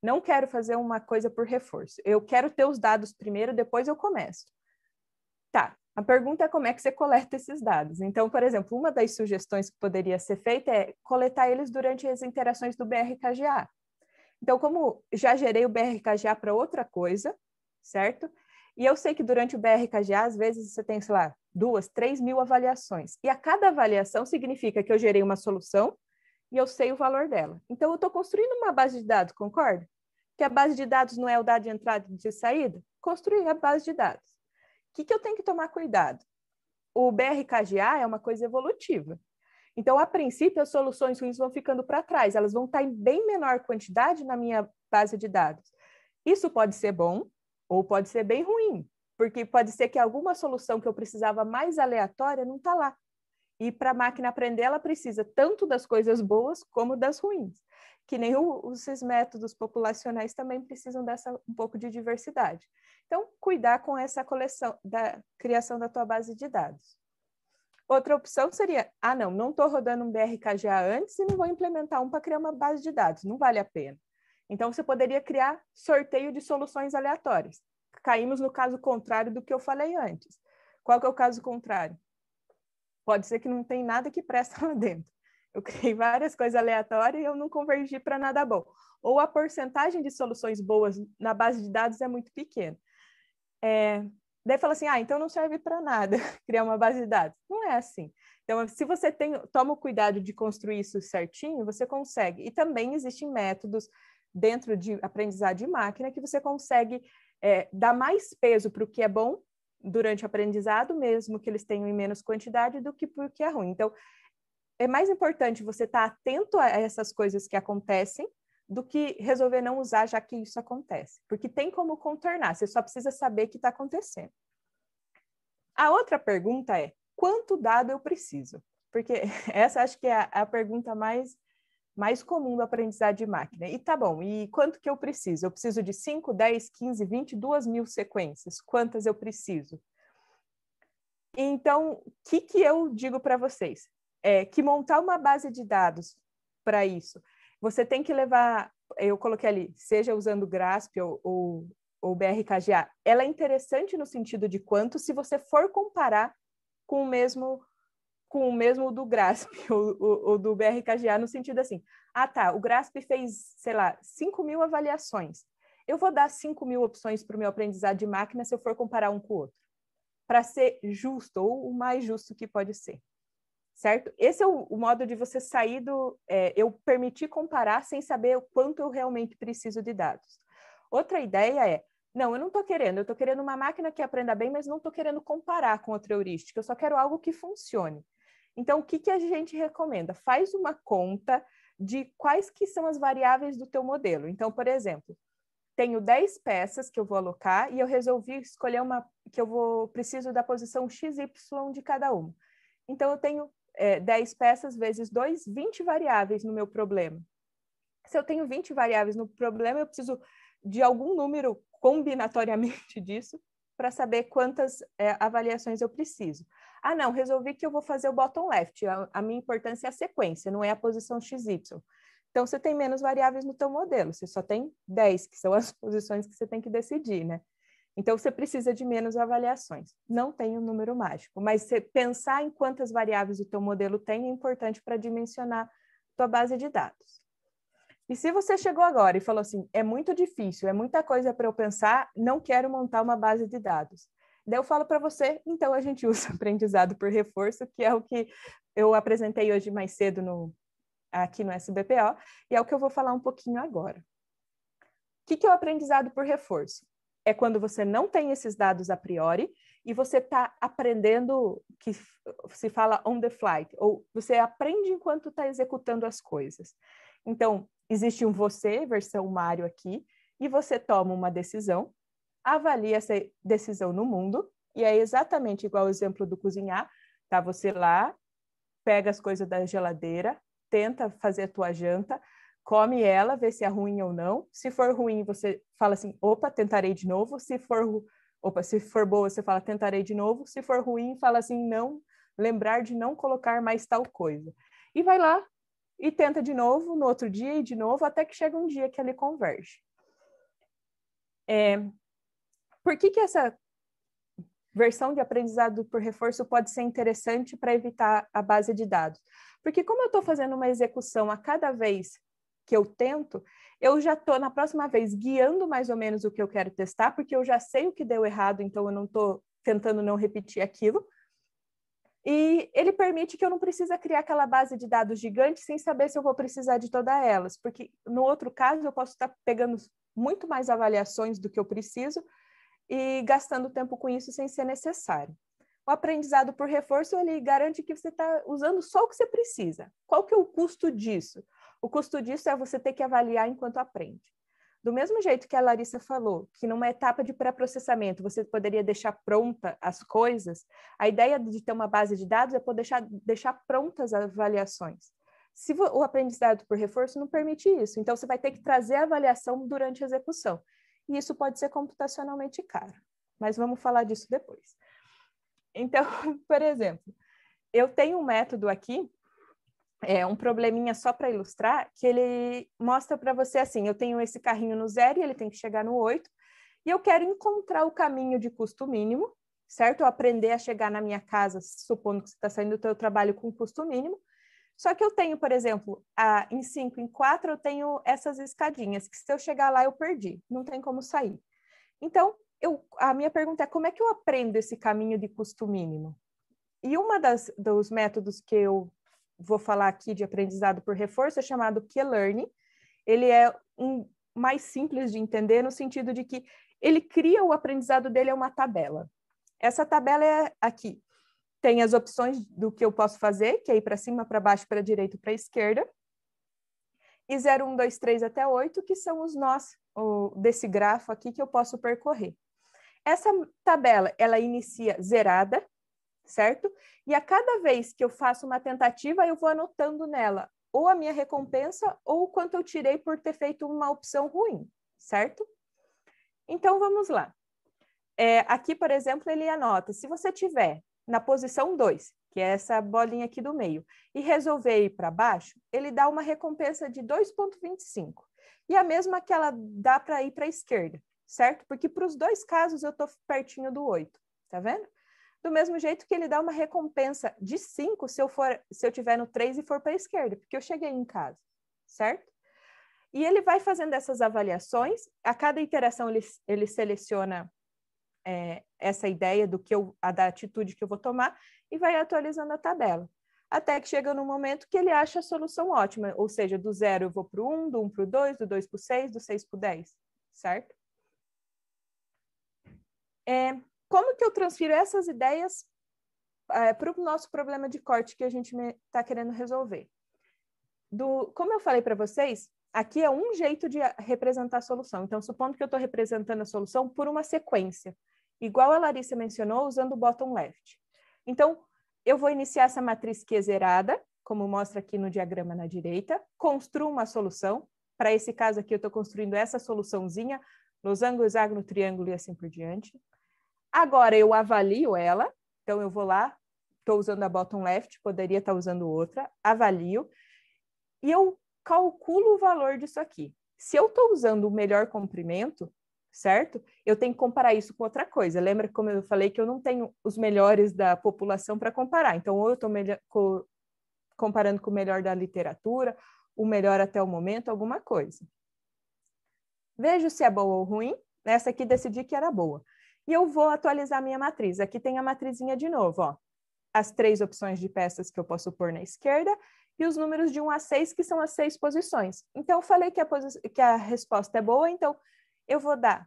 [SPEAKER 3] Não quero fazer uma coisa por reforço. Eu quero ter os dados primeiro, depois eu começo. Tá, A pergunta é como é que você coleta esses dados. Então, por exemplo, uma das sugestões que poderia ser feita é coletar eles durante as interações do BRKGA. Então, como já gerei o BRKGA para outra coisa, certo? E eu sei que durante o BRKGA, às vezes você tem, sei lá, 2, 3 mil avaliações. E a cada avaliação significa que eu gerei uma solução e eu sei o valor dela. Então, eu estou construindo uma base de dados, concorda? Que a base de dados não é o dado de entrada e de saída? Construir a base de dados. O que eu tenho que tomar cuidado? O BRKGA é uma coisa evolutiva. Então, a princípio, as soluções ruins vão ficando para trás. Elas vão estar em bem menor quantidade na minha base de dados. Isso pode ser bom ou pode ser bem ruim, porque pode ser que alguma solução que eu precisava mais aleatória não está lá. E para a máquina aprender, ela precisa tanto das coisas boas como das ruins. Que nem esses métodos populacionais também precisam dessa um pouco de diversidade. Então, cuidar com essa coleção, da criação da tua base de dados. Outra opção seria, não estou rodando um BRKGA antes e não vou implementar um para criar uma base de dados, não vale a pena. Então, você poderia criar sorteio de soluções aleatórias. Caímos no caso contrário do que eu falei antes. Qual que é o caso contrário? Pode ser que não tem nada que presta lá dentro. Eu criei várias coisas aleatórias e eu não convergi para nada bom. Ou a porcentagem de soluções boas na base de dados é muito pequena. Daí fala assim, então não serve para nada criar uma base de dados. Não é assim. Então, se você toma o cuidado de construir isso certinho, você consegue. E também existem métodos dentro de aprendizado de máquina que você consegue dar mais peso para o que é bom durante o aprendizado, mesmo que eles tenham em menos quantidade, do que para o que é ruim. Então, é mais importante você estar atento a essas coisas que acontecem do que resolver não usar, já que isso acontece. Porque tem como contornar, você só precisa saber que está acontecendo. A outra pergunta é, quanto dado eu preciso? Porque essa acho que é a pergunta mais comum do aprendizado de máquina. E tá bom, e quanto que eu preciso? Eu preciso de 5, 10, 15, 20, 2 mil sequências. Quantas eu preciso? Então, o que eu digo para vocês? Que montar uma base de dados para isso, você tem que levar, eu coloquei ali, seja usando GRASP ou BRKGA, ela é interessante no sentido de quanto, se você for comparar com o mesmo do GRASP ou do BRKGA, no sentido assim, o GRASP fez, sei lá, 5 mil avaliações. Eu vou dar 5 mil opções para o meu aprendizado de máquina se eu for comparar um com o outro, para ser justo, ou o mais justo que pode ser. Certo? Esse é o modo de você sair eu permitir comparar sem saber o quanto eu realmente preciso de dados. Outra ideia é, eu não estou querendo, eu estou querendo uma máquina que aprenda bem, mas não estou querendo comparar com outra heurística, eu só quero algo que funcione. Então, o que a gente recomenda? Faz uma conta de quais que são as variáveis do teu modelo. Então, por exemplo, tenho 10 peças que eu vou alocar e eu resolvi escolher uma que preciso da posição XY de cada uma. Então, eu tenho 10 peças vezes 2, 20 variáveis no meu problema. Se eu tenho 20 variáveis no problema, eu preciso de algum número combinatoriamente disso para saber quantas avaliações eu preciso. Resolvi que eu vou fazer o bottom left. A minha importância é a sequência, não é a posição XY. Então, você tem menos variáveis no teu modelo. Você só tem 10, que são as posições que você tem que decidir, né? Então, você precisa de menos avaliações. Não tem um número mágico, mas você pensar em quantas variáveis o teu modelo tem é importante para dimensionar a tua base de dados. E se você chegou agora e falou assim, é muito difícil, é muita coisa para eu pensar, não quero montar uma base de dados. Daí eu falo para você, então a gente usa aprendizado por reforço, que é o que eu apresentei hoje mais cedo aqui no SBPO, e é o que eu vou falar um pouquinho agora. O que é o aprendizado por reforço? É quando você não tem esses dados a priori e você está aprendendo, que se fala on the fly, ou você aprende enquanto está executando as coisas. Então, existe um você, versão Mário aqui, e você toma uma decisão, avalia essa decisão no mundo, e é exatamente igual ao exemplo do cozinhar, tá? Você lá, pega as coisas da geladeira, tenta fazer a tua janta, come ela, vê se é ruim ou não. Se for ruim, você fala assim, opa, tentarei de novo. Se for boa, você fala, tentarei de novo. Se for ruim, fala assim, não, lembrar de não colocar mais tal coisa. E vai lá e tenta de novo, no outro dia e de novo, até que chega um dia que ele converge. Por que essa versão de aprendizado por reforço pode ser interessante para evitar a base de dados. Porque como eu estou fazendo uma execução a cada vez que eu tento, eu já estou, na próxima vez, guiando mais ou menos o que eu quero testar, porque eu já sei o que deu errado, então eu não estou tentando não repetir aquilo. E ele permite que eu não precise criar aquela base de dados gigante sem saber se eu vou precisar de todas elas, porque no outro caso eu posso estar pegando muito mais avaliações do que eu preciso e gastando tempo com isso sem ser necessário. O aprendizado por reforço, ele garante que você está usando só o que você precisa. Qual que é o custo disso? O custo disso é você ter que avaliar enquanto aprende. Do mesmo jeito que a Larissa falou, que numa etapa de pré-processamento você poderia deixar pronta as coisas, a ideia de ter uma base de dados é poder deixar prontas as avaliações. Se o aprendizado por reforço não permite isso, então você vai ter que trazer a avaliação durante a execução. E isso pode ser computacionalmente caro, mas vamos falar disso depois. Então, por exemplo, eu tenho um método aqui, um probleminha só para ilustrar, que ele mostra para você assim, eu tenho esse carrinho no 0 e ele tem que chegar no 8, e eu quero encontrar o caminho de custo mínimo, certo? Eu aprender a chegar na minha casa, supondo que você está saindo do seu trabalho com custo mínimo, só que eu tenho, por exemplo, em 5, em 4, eu tenho essas escadinhas, que se eu chegar lá eu perdi, não tem como sair. Então, a minha pergunta é, como é que eu aprendo esse caminho de custo mínimo? E dos métodos que eu vou falar aqui de aprendizado por reforço é chamado Q-Learning. Ele é mais simples de entender no sentido de que ele cria o aprendizado dele é uma tabela. Essa tabela é aqui. Tem as opções do que eu posso fazer, que é ir para cima, para baixo, para a direita, para a esquerda. E 0, 1, 2, 3 até 8, que são os nós desse grafo aqui que eu posso percorrer. Essa tabela, ela inicia zerada, certo? E a cada vez que eu faço uma tentativa, eu vou anotando nela ou a minha recompensa ou o quanto eu tirei por ter feito uma opção ruim, certo? Então, vamos lá. Aqui, por exemplo, ele anota, se você tiver na posição 2, que é essa bolinha aqui do meio, e resolver ir para baixo, ele dá uma recompensa de 2,25. E a mesma que ela dá para ir para a esquerda, certo? Porque para os dois casos eu estou pertinho do 8, tá vendo? Do mesmo jeito que ele dá uma recompensa de 5 se eu tiver no 3 e for para a esquerda, porque eu cheguei em casa, certo? E ele vai fazendo essas avaliações, a cada iteração ele seleciona essa ideia da atitude que eu vou tomar e vai atualizando a tabela. Até que chega no momento que ele acha a solução ótima, ou seja, do 0 eu vou para o 1, do 1 para o 2, do 2 para o 6, do 6 para o 10, certo? Como que eu transfiro essas ideias para o nosso problema de corte que a gente está querendo resolver? Como eu falei para vocês, aqui é um jeito de representar a solução. Então, supondo que eu estou representando a solução por uma sequência, igual a Larissa mencionou, usando o bottom left. Então, eu vou iniciar essa matriz Q zerada, como mostra aqui no diagrama na direita, construo uma solução. Para esse caso aqui, eu estou construindo essa soluçãozinha, losango, hexágono, triângulo e assim por diante. Agora, eu avalio ela, então eu vou lá, estou usando a bottom left, poderia estar usando outra, avalio, e eu calculo o valor disso aqui. Se eu estou usando o melhor comprimento, certo? Eu tenho que comparar isso com outra coisa. Lembra como eu falei que eu não tenho os melhores da população para comparar. Então, ou eu estou comparando com o melhor da literatura, o melhor até o momento, alguma coisa. Vejo se é boa ou ruim. Essa aqui decidi que era boa. E eu vou atualizar a minha matriz. Aqui tem a matrizinha de novo, ó. As 3 opções de peças que eu posso pôr na esquerda e os números de 1 a 6, que são as 6 posições. Então, eu falei que a resposta é boa, então eu vou dar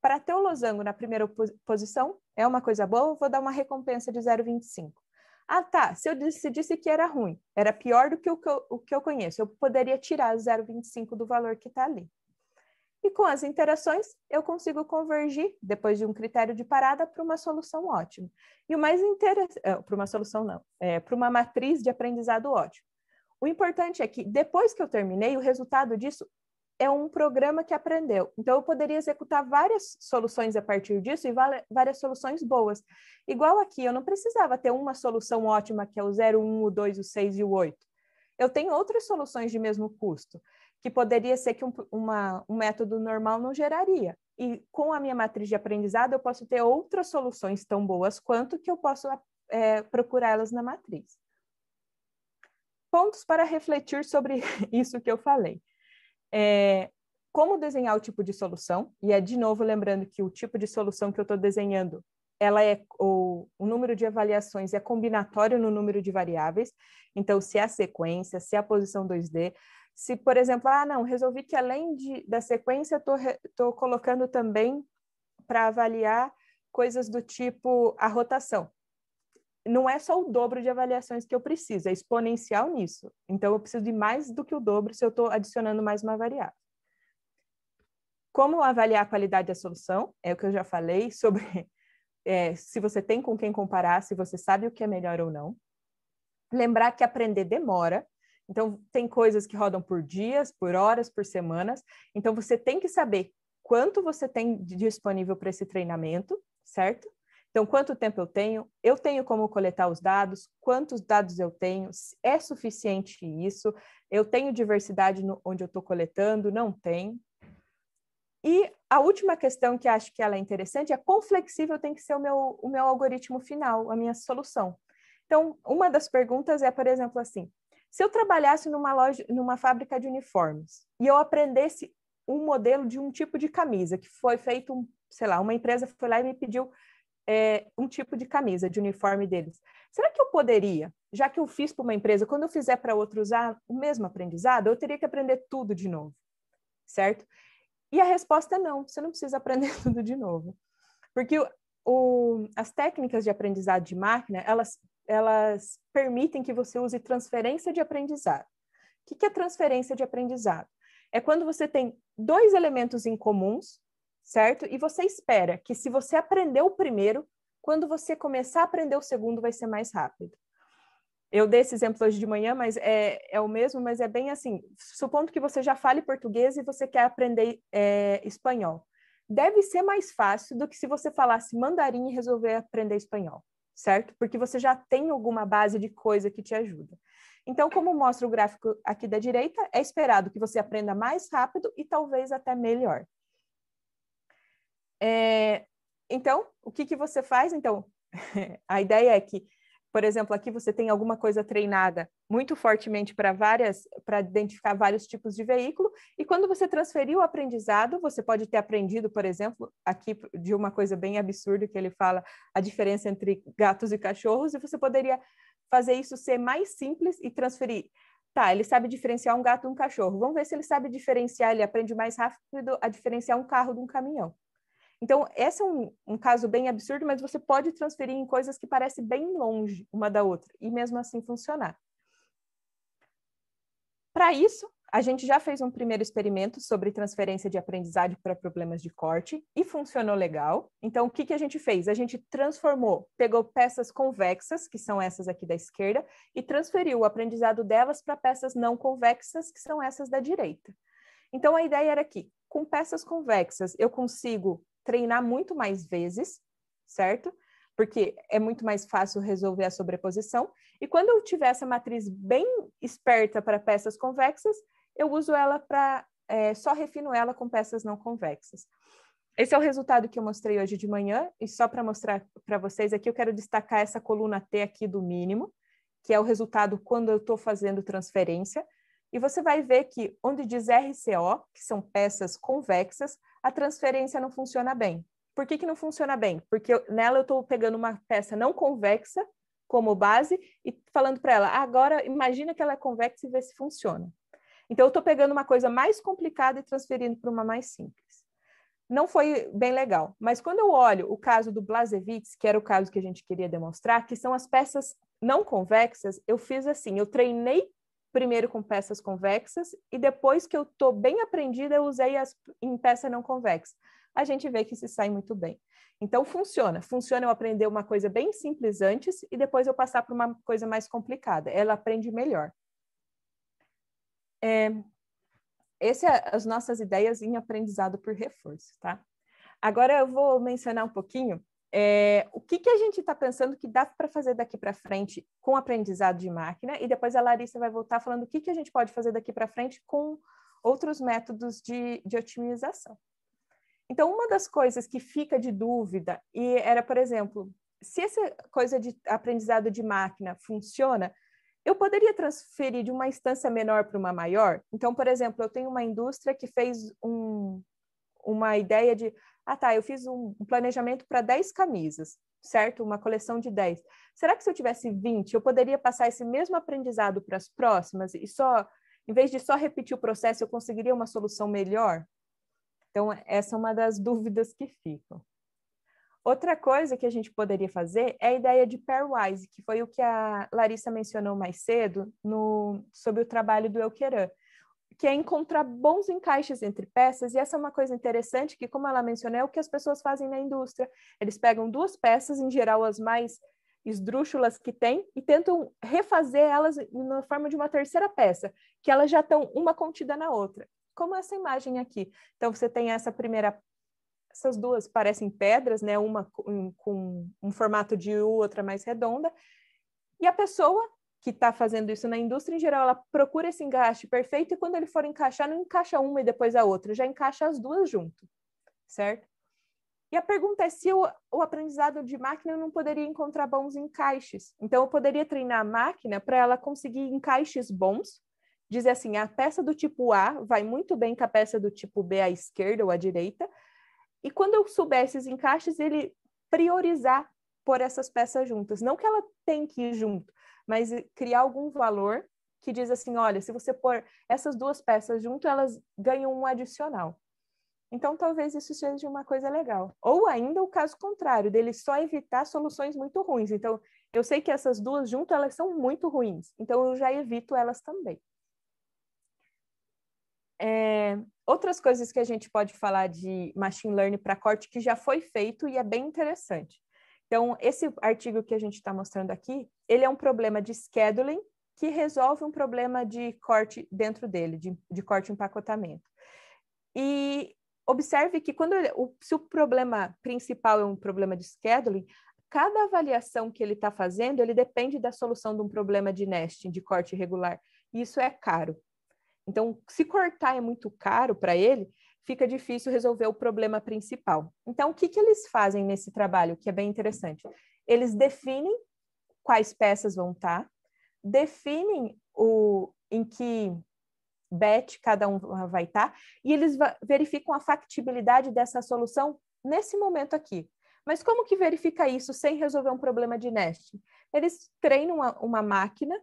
[SPEAKER 3] para ter o losango na primeira posição, é uma coisa boa, eu vou dar uma recompensa de 0,25. Ah, tá, se eu decidisse que era ruim, era pior do que o que eu conheço, eu poderia tirar 0,25 do valor que está ali. E com as interações, eu consigo convergir, depois de um critério de parada, para uma solução ótima. E o mais interessante, para uma solução não, para uma matriz de aprendizado ótimo. O importante é que, depois que eu terminei, o resultado disso é um programa que aprendeu. Então, eu poderia executar várias soluções a partir disso e várias soluções boas. Igual aqui, eu não precisava ter uma solução ótima, que é o 0, 1, o 2, o 6 e o 8. eu tenho outras soluções de mesmo custo, que poderia ser que um método normal não geraria. E com a minha matriz de aprendizado, eu posso ter outras soluções tão boas quanto que eu posso procurá-las na matriz. Pontos para refletir sobre isso que eu falei. Como desenhar o tipo de solução, e de novo lembrando que o tipo de solução que eu estou desenhando, o número de avaliações é combinatório no número de variáveis, então se é a sequência, se é a posição 2D, se, por exemplo, não, resolvi que além da sequência, estou colocando também para avaliar coisas do tipo a rotação. Não é só o dobro de avaliações que eu preciso, é exponencial nisso. Então, eu preciso de mais do que o dobro se eu estou adicionando mais uma variável. Como avaliar a qualidade da solução? É o que eu já falei sobre se você tem com quem comparar, se você sabe o que é melhor ou não. Lembrar que aprender demora. Então, tem coisas que rodam por dias, por horas, por semanas. Então, você tem que saber quanto você tem disponível para esse treinamento, certo? Então, quanto tempo eu tenho? Eu tenho como coletar os dados? Quantos dados eu tenho? É suficiente isso? Eu tenho diversidade onde eu estou coletando? Não tem. E a última questão que acho que ela é interessante é quão flexível tem que ser o meu algoritmo final, a minha solução. Então, uma das perguntas é, por exemplo, assim, se eu trabalhasse numa fábrica de uniformes e eu aprendesse um modelo de um tipo de camisa que foi feito, sei lá, uma empresa foi lá e me pediu um tipo de camisa, de uniforme deles. Será que eu poderia, já que eu fiz para uma empresa, quando eu fizer para outro usar o mesmo aprendizado, eu teria que aprender tudo de novo, certo? E a resposta é não, você não precisa aprender tudo de novo. Porque as técnicas de aprendizado de máquina, elas permitem que você use transferência de aprendizado. O que é transferência de aprendizado? É quando você tem dois elementos incomuns, certo? E você espera que se você aprender o primeiro, quando você começar a aprender o segundo, vai ser mais rápido. Eu dei esse exemplo hoje de manhã, mas é o mesmo, mas é bem assim, supondo que você já fale português e você quer aprender espanhol. Deve ser mais fácil do que se você falasse mandarim e resolver aprender espanhol, certo? Porque você já tem alguma base de coisa que te ajuda. Então, como mostra o gráfico aqui da direita, é esperado que você aprenda mais rápido e talvez até melhor. Então, o que você faz? Então, a ideia é que, por exemplo, aqui você tem alguma coisa treinada muito fortemente para identificar vários tipos de veículo, e quando você transferir o aprendizado, você pode ter aprendido, por exemplo, aqui de uma coisa bem absurda que ele fala, a diferença entre gatos e cachorros, e você poderia fazer isso ser mais simples e transferir. Tá, ele sabe diferenciar um gato de um cachorro. Vamos ver se ele sabe diferenciar, ele aprende mais rápido a diferenciar um carro de um caminhão. Então, esse é um caso bem absurdo, mas você pode transferir em coisas que parecem bem longe uma da outra, e mesmo assim funcionar. Para isso, a gente já fez um primeiro experimento sobre transferência de aprendizado para problemas de corte, e funcionou legal. Então, o que a gente fez? A gente pegou peças convexas, que são essas aqui da esquerda, e transferiu o aprendizado delas para peças não convexas, que são essas da direita. Então, a ideia era que, com peças convexas, eu consigo treinar muito mais vezes, certo? Porque é muito mais fácil resolver a sobreposição. E quando eu tiver essa matriz bem esperta para peças convexas, eu uso ela para... só refino ela com peças não convexas. Esse é o resultado que eu mostrei hoje de manhã, e só para mostrar para vocês aqui, eu quero destacar essa coluna T aqui do mínimo, que é o resultado quando eu estou fazendo transferência. E você vai ver que onde diz RCO, que são peças convexas, a transferência não funciona bem. Por que não funciona bem? Porque nela eu estou pegando uma peça não convexa como base e falando para ela, agora imagina que ela é convexa e vê se funciona. Então, eu estou pegando uma coisa mais complicada e transferindo para uma mais simples. Não foi bem legal. Mas quando eu olho o caso do Blasevich, que era o caso que a gente queria demonstrar, que são as peças não convexas, eu fiz assim, eu treinei primeiro com peças convexas e depois que eu estou bem aprendida, eu usei em peça não convexa. A gente vê que se sai muito bem. Então, funciona. Funciona eu aprender uma coisa bem simples antes e depois eu passar para uma coisa mais complicada. Ela aprende melhor. Essas são as nossas ideias em aprendizado por reforço, tá? Agora eu vou mencionar um pouquinho O que a gente está pensando que dá para fazer daqui para frente com aprendizado de máquina, e depois a Larissa vai voltar falando o que a gente pode fazer daqui para frente com outros métodos de otimização. Então, uma das coisas que fica de dúvida, e era, por exemplo, se essa coisa de aprendizado de máquina funciona, eu poderia transferir de uma instância menor para uma maior? Então, por exemplo, eu tenho uma indústria que fez uma ideia de, eu fiz um planejamento para 10 camisas, certo? Uma coleção de 10. Será que se eu tivesse 20, eu poderia passar esse mesmo aprendizado para as próximas e em vez de só repetir o processo, eu conseguiria uma solução melhor? Então, essa é uma das dúvidas que ficam. Outra coisa que a gente poderia fazer é a ideia de pairwise, que foi o que a Larissa mencionou mais cedo sobre o trabalho do Elqueran, que é encontrar bons encaixes entre peças, e essa é uma coisa interessante que, como ela mencionou, é o que as pessoas fazem na indústria. Eles pegam duas peças, em geral as mais esdrúxulas que tem, e tentam refazer elas na forma de uma terceira peça, que elas já estão uma contida na outra, como essa imagem aqui. Então, você tem essas duas parecem pedras, né? Uma com um formato de U, outra mais redonda, e a pessoa que está fazendo isso na indústria, em geral, ela procura esse encaixe perfeito, e quando ele for encaixar, não encaixa uma e depois a outra, já encaixa as duas junto, certo? E a pergunta é se o aprendizado de máquina não poderia encontrar bons encaixes. Então, eu poderia treinar a máquina para ela conseguir encaixes bons, dizer assim, a peça do tipo A vai muito bem com a peça do tipo B à esquerda ou à direita, e quando eu souber esses encaixes, ele priorizar por essas peças juntas. Não que ela tem que ir junto, mas criar algum valor que diz assim, olha, se você pôr essas duas peças junto, elas ganham um adicional. Então, talvez isso seja uma coisa legal. Ou ainda o caso contrário, dele só evitar soluções muito ruins. Então, eu sei que essas duas juntas, elas são muito ruins. Então, eu já evito elas também. Outras coisas que a gente pode falar de machine learning para corte que já foi feito e é bem interessante. Então, esse artigo que a gente está mostrando aqui, ele é um problema de scheduling que resolve um problema de corte dentro dele, de corte e empacotamento. E observe que se o problema principal é um problema de scheduling, cada avaliação que ele está fazendo, ele depende da solução de um problema de nesting, de corte irregular. E isso é caro. Então, se cortar é muito caro para ele, fica difícil resolver o problema principal. Então, o que eles fazem nesse trabalho, que é bem interessante? Eles definem quais peças vão estar, definem em que batch cada um vai estar, e eles verificam a factibilidade dessa solução nesse momento aqui. Mas como que verifica isso sem resolver um problema de nesting? Eles treinam uma máquina,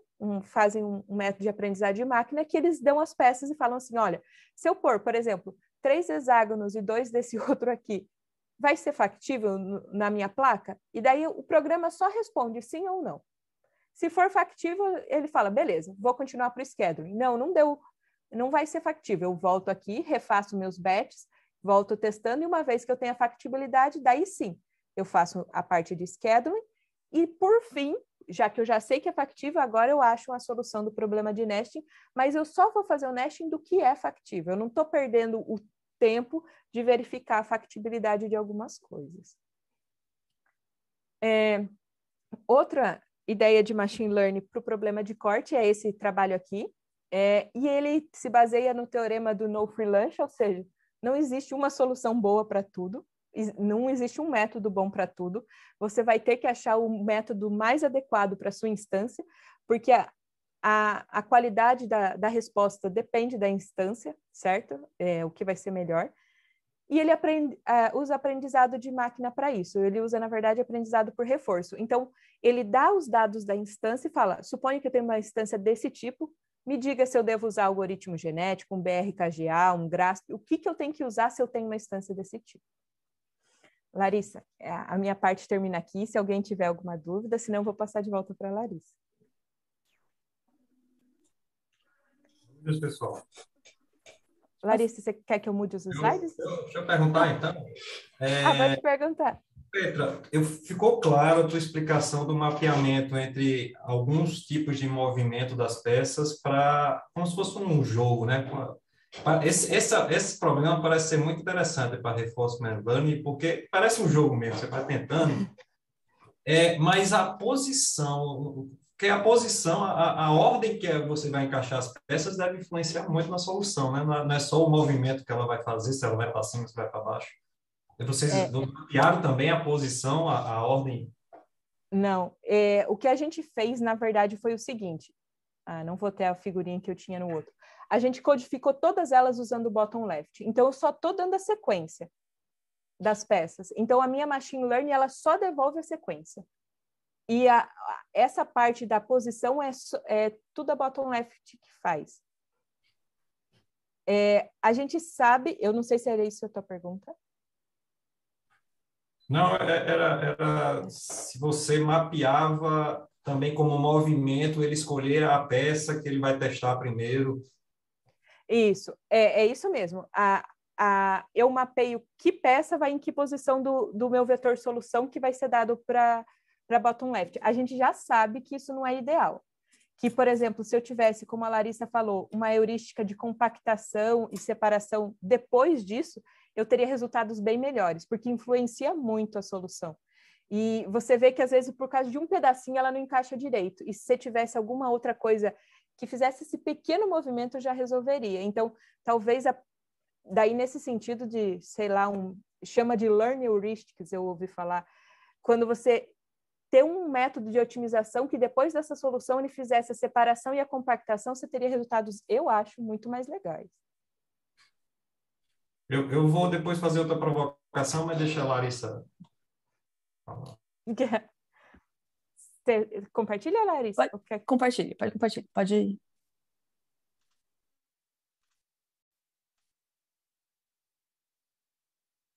[SPEAKER 3] fazem um método de aprendizagem de máquina que eles dão as peças e falam assim, olha, se eu pôr, por exemplo, 3 hexágonos e 2 desse outro aqui, vai ser factível na minha placa? E daí o programa só responde sim ou não. Se for factível, ele fala, beleza, vou continuar para o scheduling. Não deu, não vai ser factível. Eu volto aqui, refaço meus batches, volto testando, e uma vez que eu tenho a factibilidade, daí sim, eu faço a parte de scheduling, e por fim, já que eu já sei que é factível, agora eu acho uma solução do problema de nesting, mas eu só vou fazer o nesting do que é factível. Eu não estou perdendo o tempo de verificar a factibilidade de algumas coisas. Outra ideia de machine learning para o problema de corte é esse trabalho aqui, e ele se baseia no teorema do no free lunch, ou seja, não existe uma solução boa para tudo, não existe um método bom para tudo, você vai ter que achar o método mais adequado para a sua instância, porque a qualidade da resposta depende da instância, certo? O que vai ser melhor. E ele usa aprendizado de máquina para isso. Ele usa, na verdade, aprendizado por reforço. Então, ele dá os dados da instância e fala, suponho que eu tenho uma instância desse tipo, me diga se eu devo usar algoritmo genético, um BRKGA, um GRASP, o que eu tenho que usar se eu tenho uma instância desse tipo. Larissa, a minha parte termina aqui, se alguém tiver alguma dúvida, senão eu vou passar de volta para a Larissa.
[SPEAKER 2] Dúvidas, pessoal?
[SPEAKER 3] Larissa, você quer que eu mude os slides?
[SPEAKER 2] Deixa eu perguntar, então.
[SPEAKER 3] Pode perguntar.
[SPEAKER 2] Petra, ficou claro a tua explicação do mapeamento entre alguns tipos de movimento das peças para como se fosse um jogo, né? Esse problema parece ser muito interessante para reinforcement learning, porque parece um jogo mesmo, você vai tentando, mas a posição, a ordem que você vai encaixar as peças deve influenciar muito na solução, né? Não é só o movimento que ela vai fazer, se ela vai para cima, se vai para baixo. E vocês mapearam também a posição, a ordem?
[SPEAKER 3] Não, o que a gente fez, na verdade, foi o seguinte, não vou ter a figurinha que eu tinha no outro. A gente codificou todas elas usando o bottom left. Então, eu só estou dando a sequência das peças. Então, a minha machine learning, ela só devolve a sequência. E essa parte da posição é tudo a bottom left que faz. A gente sabe, eu não sei se era isso a tua pergunta.
[SPEAKER 2] Não, era se você mapeava também como movimento, ele escolher a peça que ele vai testar primeiro.
[SPEAKER 3] Isso, é isso mesmo. Eu mapeio que peça vai em que posição do meu vetor solução que vai ser dado para bottom left. A gente já sabe que isso não é ideal. Que, por exemplo, se eu tivesse, como a Larissa falou, uma heurística de compactação e separação depois disso, eu teria resultados bem melhores, porque influencia muito a solução. E você vê que, às vezes, por causa de um pedacinho, ela não encaixa direito. E se você tivesse alguma outra coisa que fizesse esse pequeno movimento, já resolveria. Então, talvez, daí nesse sentido de, sei lá, chama de learn heuristics, eu ouvi falar, quando você ter um método de otimização que depois dessa solução ele fizesse a separação e a compactação, você teria resultados, eu acho, muito mais legais.
[SPEAKER 2] Eu vou depois fazer outra provocação, mas deixa a Larissa falar.
[SPEAKER 3] Compartilha, Larissa?
[SPEAKER 1] Compartilhe, pode compartilhar. Pode ir.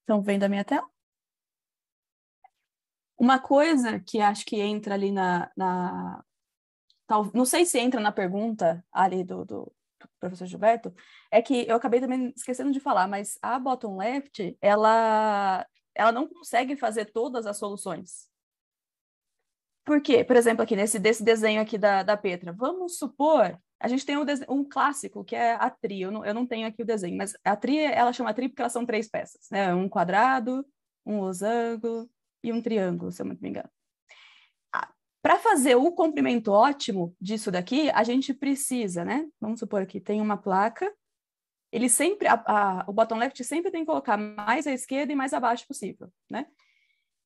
[SPEAKER 1] Estão vendo a minha tela? Uma coisa que acho que entra ali não sei se entra na pergunta ali do professor Gilberto, é que eu acabei também esquecendo de falar, mas a bottom left, ela não consegue fazer todas as soluções. Por quê? Por exemplo, aqui desse desenho aqui da Petra, vamos supor, a gente tem um clássico, que é a tri, eu não tenho aqui o desenho, mas a tri, ela chama tri porque elas são 3 peças, né? Um quadrado, um losango e um triângulo, se eu não me engano. Para fazer o comprimento ótimo disso daqui, a gente precisa, né? Vamos supor que tem uma placa, ele sempre, o bottom left sempre tem que colocar mais à esquerda e mais abaixo possível, né?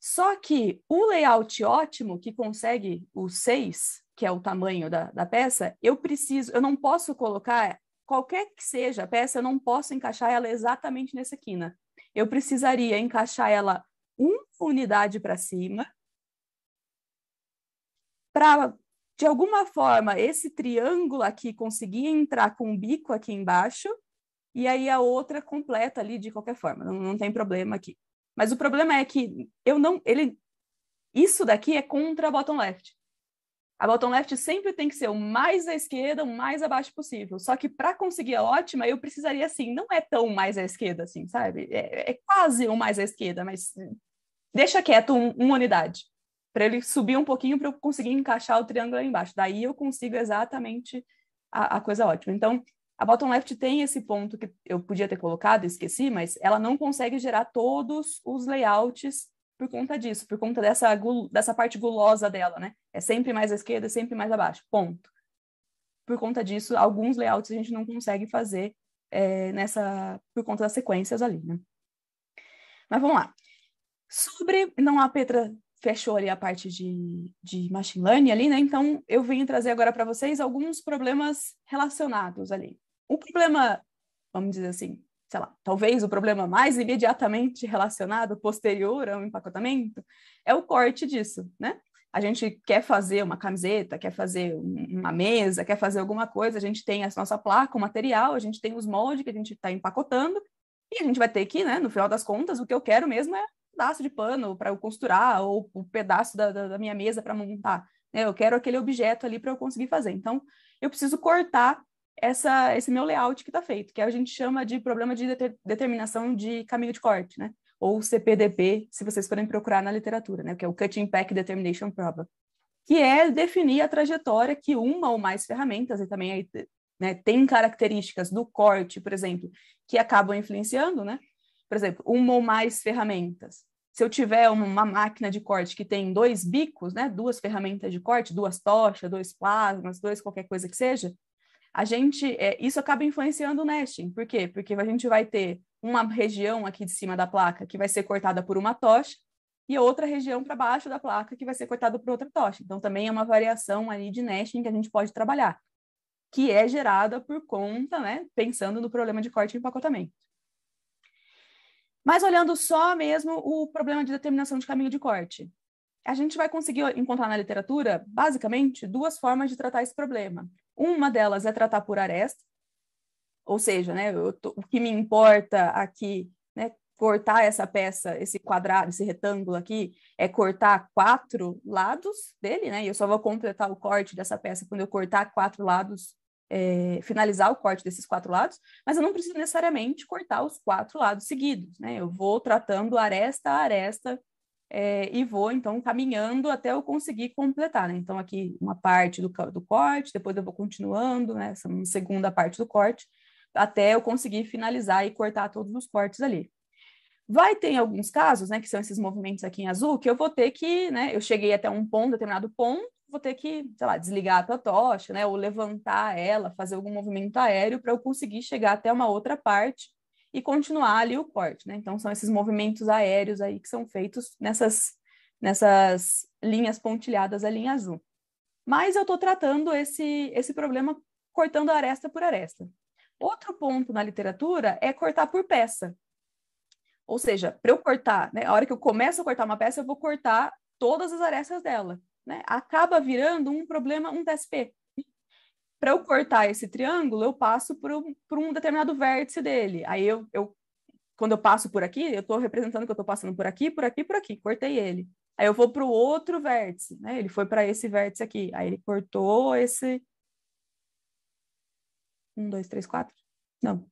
[SPEAKER 1] Só que o layout ótimo, que consegue o 6, que é o tamanho da peça, eu não posso colocar, qualquer que seja a peça, eu não posso encaixar ela exatamente nessa quina. Eu precisaria encaixar ela uma unidade para cima, para, de alguma forma, esse triângulo aqui conseguir entrar com um bico aqui embaixo, e aí a outra completa ali de qualquer forma, não tem problema aqui. Mas o problema é que isso daqui é contra a bottom left. A bottom left sempre tem que ser o mais à esquerda, o mais abaixo possível. Só que para conseguir a ótima, eu precisaria, assim, não é tão mais à esquerda, assim, sabe? É quase o mais à esquerda, mas deixa quieto uma unidade. Para ele subir um pouquinho para eu conseguir encaixar o triângulo aí embaixo. Daí eu consigo exatamente a coisa ótima. Então, a bottom left tem esse ponto que eu podia ter colocado, esqueci, mas ela não consegue gerar todos os layouts por conta disso, por conta dessa parte gulosa dela, né? É sempre mais à esquerda, sempre mais abaixo, ponto. Por conta disso, alguns layouts a gente não consegue fazer por conta das sequências ali, né? Mas vamos lá. A Petra fechou ali a parte de machine learning ali, né? Então, eu vim trazer agora para vocês alguns problemas relacionados ali. O problema, vamos dizer assim, sei lá, talvez o problema mais imediatamente relacionado, posterior ao empacotamento, é o corte disso, né? A gente quer fazer uma camiseta, quer fazer uma mesa, quer fazer alguma coisa, a gente tem a nossa placa, o material, a gente tem os moldes que a gente está empacotando, e a gente vai ter que, né, no final das contas, o que eu quero mesmo é um pedaço de pano para eu costurar, ou o pedaço da minha mesa para montar. Eu quero aquele objeto ali para eu conseguir fazer. Então, eu preciso cortar esse meu layout que está feito, que a gente chama de problema de determinação de caminho de corte, né? Ou CPDP, se vocês forem procurar na literatura, né? Que é o Cutting Path Determination Problem, que é definir a trajetória que uma ou mais ferramentas, e também aí né? Tem características do corte, por exemplo, que acabam influenciando, né? Por exemplo, uma ou mais ferramentas. Se eu tiver uma máquina de corte que tem 2 bicos, né? 2 ferramentas de corte, 2 tochas, 2 plasmas, 2 qualquer coisa que seja, isso acaba influenciando o nesting. Por quê? Porque a gente vai ter uma região aqui de cima da placa que vai ser cortada por uma tocha e outra região para baixo da placa que vai ser cortada por outra tocha. Então, também é uma variação ali de nesting que a gente pode trabalhar, que é gerada por conta, né, pensando no problema de corte e empacotamento. Mas olhando só mesmo o problema de determinação de caminho de corte, a gente vai conseguir encontrar na literatura, basicamente, 2 formas de tratar esse problema. Uma delas é tratar por aresta, ou seja, né, o que me importa aqui, né, cortar essa peça, esse quadrado, esse retângulo aqui, é cortar 4 lados dele, né, e eu só vou completar o corte dessa peça quando eu cortar 4 lados, finalizar o corte desses 4 lados, mas eu não preciso necessariamente cortar os 4 lados seguidos, né, eu vou tratando aresta a aresta, e vou, então, caminhando até eu conseguir completar, né? Então, aqui uma parte do corte, depois eu vou continuando, né? Essa segunda parte do corte, até eu conseguir finalizar e cortar todos os cortes ali. Vai ter alguns casos, né, que são esses movimentos aqui em azul, que eu vou ter que, né, eu cheguei até um ponto, determinado ponto, vou ter que, sei lá, desligar a tua tocha, né, ou levantar ela, fazer algum movimento aéreo para eu conseguir chegar até uma outra parte e continuar ali o corte, né? Então, são esses movimentos aéreos aí que são feitos nessas linhas pontilhadas ali em azul. Mas eu estou tratando esse problema cortando aresta por aresta. Outro ponto na literatura é cortar por peça. Ou seja, para eu cortar, né, a hora que eu começo a cortar uma peça, eu vou cortar todas as arestas dela, né? Acaba virando um problema, um TSP. Para eu cortar esse triângulo, eu passo por um determinado vértice dele. Aí quando eu passo por aqui, eu estou representando que eu estou passando por aqui, por aqui, por aqui. Cortei ele. Aí eu vou para o outro vértice, né? Ele foi para esse vértice aqui. Aí ele cortou esse... 1, 2, 3, 4? Não.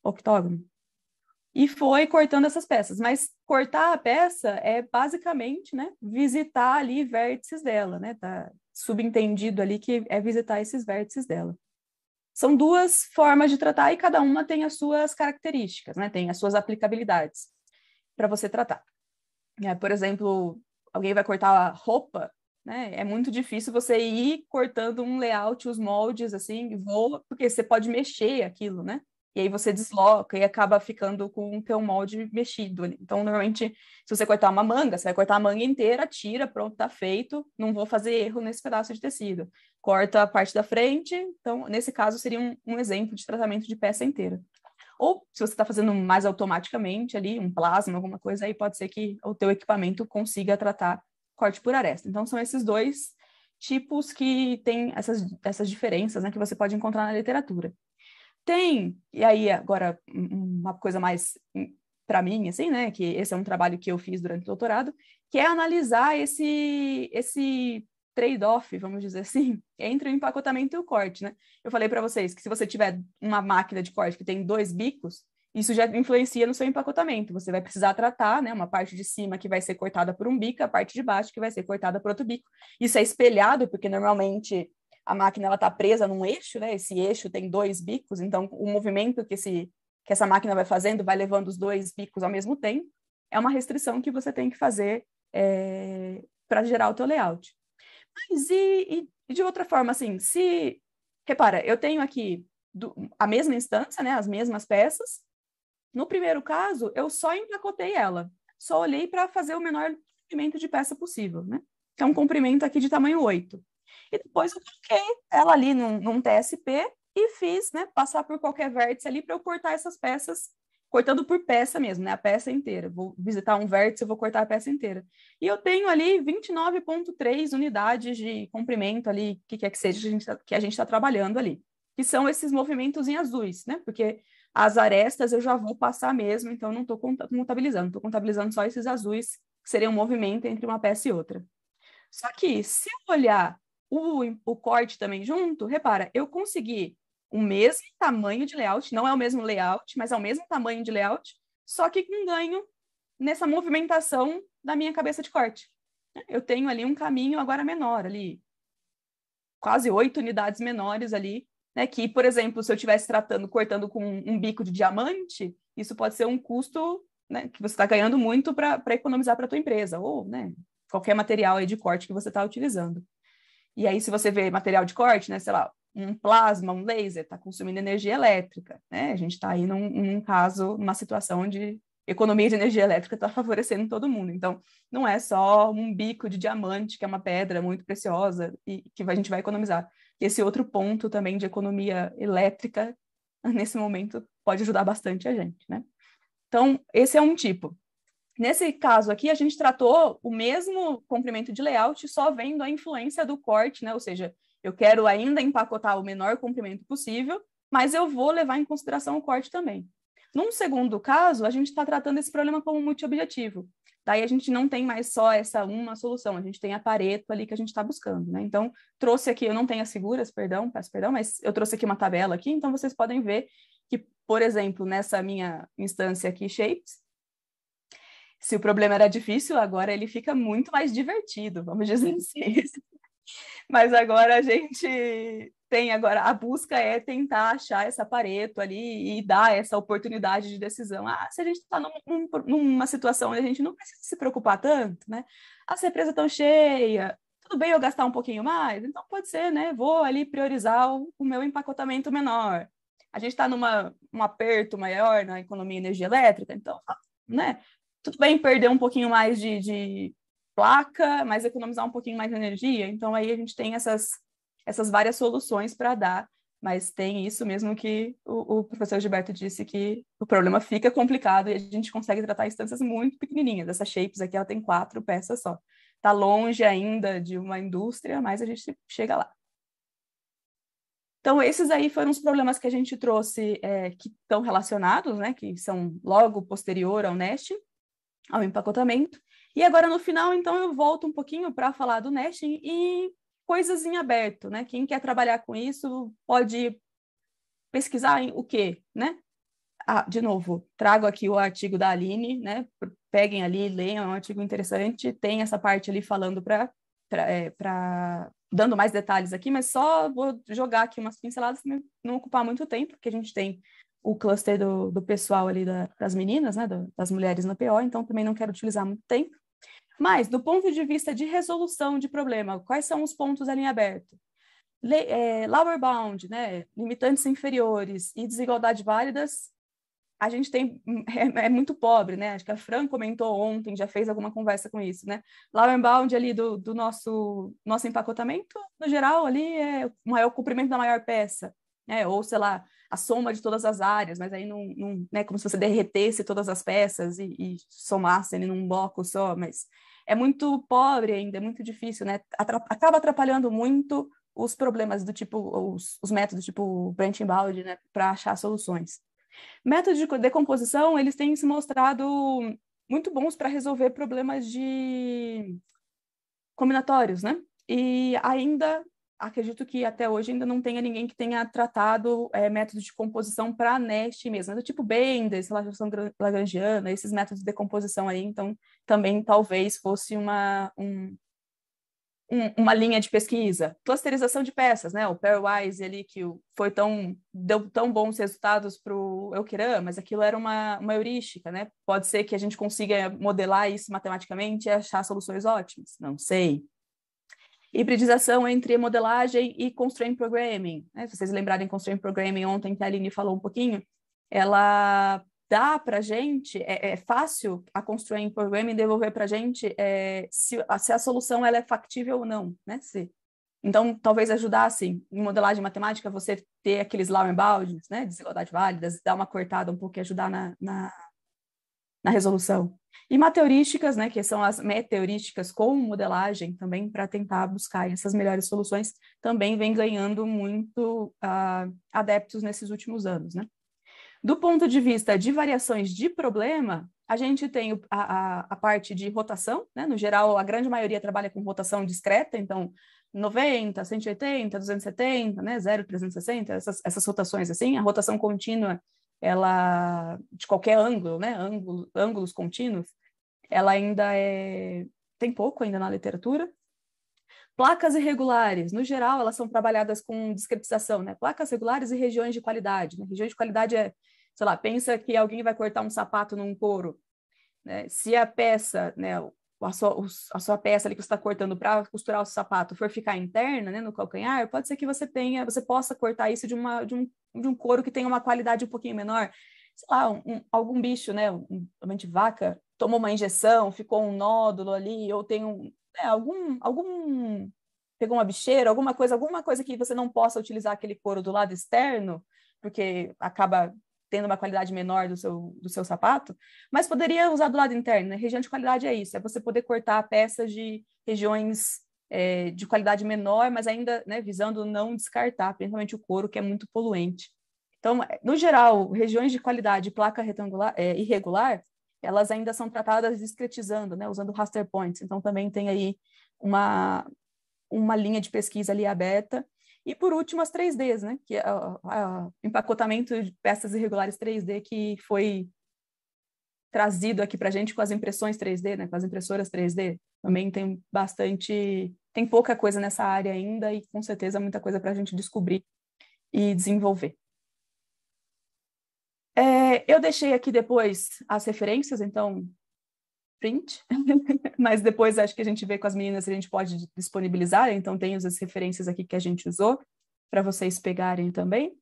[SPEAKER 1] Octógono. E foi cortando essas peças. Mas cortar a peça é basicamente, né, visitar ali vértices dela, né? Tá subentendido ali que é visitar esses vértices dela. São 2 formas de tratar e cada uma tem as suas características, né? Tem as suas aplicabilidades para você tratar. Por exemplo, alguém vai cortar a roupa, né? É muito difícil você ir cortando um layout, os moldes, assim, porque você pode mexer aquilo, né? E aí você desloca e acaba ficando com o teu molde mexido ali. Então, normalmente, se você cortar uma manga, você vai cortar a manga inteira, tira, pronto, tá feito, não vou fazer erro nesse pedaço de tecido. Corta a parte da frente, então, nesse caso, seria um exemplo de tratamento de peça inteira. Ou, se você está fazendo mais automaticamente ali, um plasma, alguma coisa, aí pode ser que o teu equipamento consiga tratar corte por aresta. Então, são esses 2 tipos que têm essas diferenças, né, que você pode encontrar na literatura. E aí agora uma coisa mais para mim, assim, né, que esse é um trabalho que eu fiz durante o doutorado, que é analisar esse trade-off, vamos dizer assim, entre o empacotamento e o corte, né? Eu falei para vocês que se você tiver uma máquina de corte que tem 2 bicos, isso já influencia no seu empacotamento. Você vai precisar tratar, né, uma parte de cima que vai ser cortada por um bico, a parte de baixo que vai ser cortada por outro bico. Isso é espelhado, porque normalmente a máquina está presa num eixo, né? Esse eixo tem 2 bicos, então o movimento que essa máquina vai fazendo vai levando os 2 bicos ao mesmo tempo. É uma restrição que você tem que fazer para gerar o teu layout. Mas e de outra forma, assim, repara, eu tenho aqui a mesma instância, né? As mesmas peças. No primeiro caso, eu só empacotei ela. Só olhei para fazer o menor comprimento de peça possível, né? Que é um comprimento aqui de tamanho 8. E depois eu coloquei ela ali num TSP e fiz, né, passar por qualquer vértice ali para eu cortar essas peças, cortando por peça mesmo, né, a peça inteira. Vou visitar um vértice, eu vou cortar a peça inteira. E eu tenho ali 29,3 unidades de comprimento ali, que quer que seja que a gente está trabalhando ali, que são esses movimentos em azuis, né, porque as arestas eu já vou passar mesmo, então não estou contabilizando, estou contabilizando só esses azuis, que seria um movimento entre uma peça e outra. Só que, se eu olhar o corte também junto, repara, eu consegui o mesmo tamanho de layout, não é o mesmo layout, mas é o mesmo tamanho de layout, só que com ganho nessa movimentação da minha cabeça de corte. Eu tenho ali um caminho agora menor ali, quase 8 unidades menores ali, né? Que, por exemplo, se eu estivesse cortando com um bico de diamante, isso pode ser um custo, né, que você está ganhando muito para economizar para a tua empresa, ou, né, qualquer material aí de corte que você está utilizando. E aí, se você vê material de corte, né, sei lá, um plasma, um laser, está consumindo energia elétrica, né? A gente está aí num caso, numa situação onde economia de energia elétrica está favorecendo todo mundo. Então, não é só um bico de diamante, que é uma pedra muito preciosa e que a gente vai economizar. Esse outro ponto também de economia elétrica, nesse momento, pode ajudar bastante a gente, né? Então, esse é um tipo. Nesse caso aqui, a gente tratou o mesmo comprimento de layout, só vendo a influência do corte, né? Ou seja, eu quero ainda empacotar o menor comprimento possível, mas eu vou levar em consideração o corte também. Num segundo caso, a gente está tratando esse problema como multi-objetivo. Daí a gente não tem mais só essa uma solução, a gente tem a Pareto ali que a gente está buscando, né? Então, trouxe aqui, eu não tenho as figuras, peço perdão, mas eu trouxe aqui uma tabela aqui, então vocês podem ver que, por exemplo, nessa minha instância aqui, Shapes, se o problema era difícil, agora ele fica muito mais divertido, vamos dizer assim. Mas agora a gente tem, agora a busca é tentar achar essa Pareto ali e dar essa oportunidade de decisão. Se a gente está numa situação onde a gente não precisa se preocupar tanto, né? Se a empresa tão cheia, tudo bem eu gastar um pouquinho mais? Então pode ser, né? Vou ali priorizar o meu empacotamento menor. A gente está num aperto maior na economia de energia elétrica, então, né? Tudo bem perder um pouquinho mais de placa, mas economizar um pouquinho mais de energia. Então, aí a gente tem essas várias soluções para dar, mas tem isso mesmo que o professor Gilberto disse, que o problema fica complicado e a gente consegue tratar instâncias muito pequenininhas. Essa Shapes aqui, ela tem 4 peças só. Está longe ainda de uma indústria, mas a gente chega lá. Então, esses aí foram os problemas que a gente trouxe que estão relacionados, né, que são logo posterior ao nesting, ao empacotamento. E agora, no final, então, eu volto um pouquinho para falar do nesting e coisas em aberto, né? Quem quer trabalhar com isso pode pesquisar em o quê, né? De novo, trago aqui o artigo da Aline, né? Peguem ali, leiam, é um artigo interessante, tem essa parte ali falando dando mais detalhes aqui, mas só vou jogar aqui umas pinceladas para não ocupar muito tempo, porque a gente tem o cluster do pessoal ali das meninas, né, das mulheres na PO, então também não quero utilizar muito tempo. Mas, do ponto de vista de resolução de problema, quais são os pontos ali em aberto? Lower bound, né, limitantes inferiores e desigualdade válidas, a gente tem, é muito pobre, né? Acho que a Fran comentou ontem, já fez alguma conversa com isso, né? Lower bound ali do nosso empacotamento, no geral, ali é o comprimento da maior peça, né? Ou, sei lá, a soma de todas as áreas, mas aí não né? Como se você derretesse todas as peças e somasse ele num bloco só, mas é muito pobre ainda, é muito difícil, né? Acaba atrapalhando muito os problemas do tipo, os métodos tipo branching bound, né? Para achar soluções. Métodos de decomposição, eles têm se mostrado muito bons para resolver problemas de combinatórios, né? E ainda, acredito que até hoje ainda não tenha ninguém que tenha tratado métodos de composição para NEST mesmo, do tipo Benders, relação lagrangiana, esses métodos de decomposição aí, então também talvez fosse uma linha de pesquisa. Clusterização de peças, né? O pairwise ali que deu tão bons resultados para o Euqueran, mas aquilo era uma heurística, né? Pode ser que a gente consiga modelar isso matematicamente e achar soluções ótimas. Não sei. Hibridização entre modelagem e constraint programming, né? Se vocês lembrarem constraint programming ontem que a Aline falou um pouquinho, ela dá para a gente, é fácil a constraint programming devolver para a gente se a solução ela é factível ou não, né? Então, talvez ajudasse em modelagem matemática você ter aqueles lower bounds, né? Desigualdade válidas, dar uma cortada um pouco e ajudar na resolução. E mateurísticas, né? Que são as meteurísticas com modelagem também para tentar buscar essas melhores soluções, também vem ganhando muito adeptos nesses últimos anos, né? Do ponto de vista de variações de problema, a gente tem a parte de rotação, né? No geral, a grande maioria trabalha com rotação discreta, então 90, 180, 270, né? 0, 360, essas rotações assim. A rotação contínua, ela, de qualquer ângulo, né? Ângulos contínuos, ela ainda tem pouco ainda na literatura. Placas irregulares, no geral, elas são trabalhadas com discretização, né? Placas regulares e regiões de qualidade, né? Regiões de qualidade é, sei lá, pensa que alguém vai cortar um sapato num couro, né? Se a peça, né, a sua peça ali que você está cortando para costurar o sapato for ficar interna, né, no calcanhar, pode ser que você possa cortar isso de um couro que tenha uma qualidade um pouquinho menor. Sei lá, algum bicho, né, de vaca, tomou uma injeção, ficou um nódulo ali, ou tem pegou uma bicheira, alguma coisa que você não possa utilizar aquele couro do lado externo, porque acaba tendo uma qualidade menor do seu sapato, mas poderia usar do lado interno, né? Região de qualidade é isso, é você poder cortar peças de regiões de qualidade menor, mas ainda, né, visando não descartar, principalmente o couro, que é muito poluente. Então, no geral, regiões de qualidade, placa retangular, irregular, elas ainda são tratadas discretizando, né, usando raster points. Então, também tem aí uma linha de pesquisa ali aberta. E, por último, as 3Ds, né, que é o empacotamento de peças irregulares 3D que foi trazido aqui para a gente com as impressões 3D, né, com as impressoras 3D. Também tem pouca coisa nessa área ainda e, com certeza, muita coisa para a gente descobrir e desenvolver. Eu deixei aqui depois as referências, então, print, mas depois acho que a gente vê com as meninas se a gente pode disponibilizar, então tem as referências aqui que a gente usou para vocês pegarem também.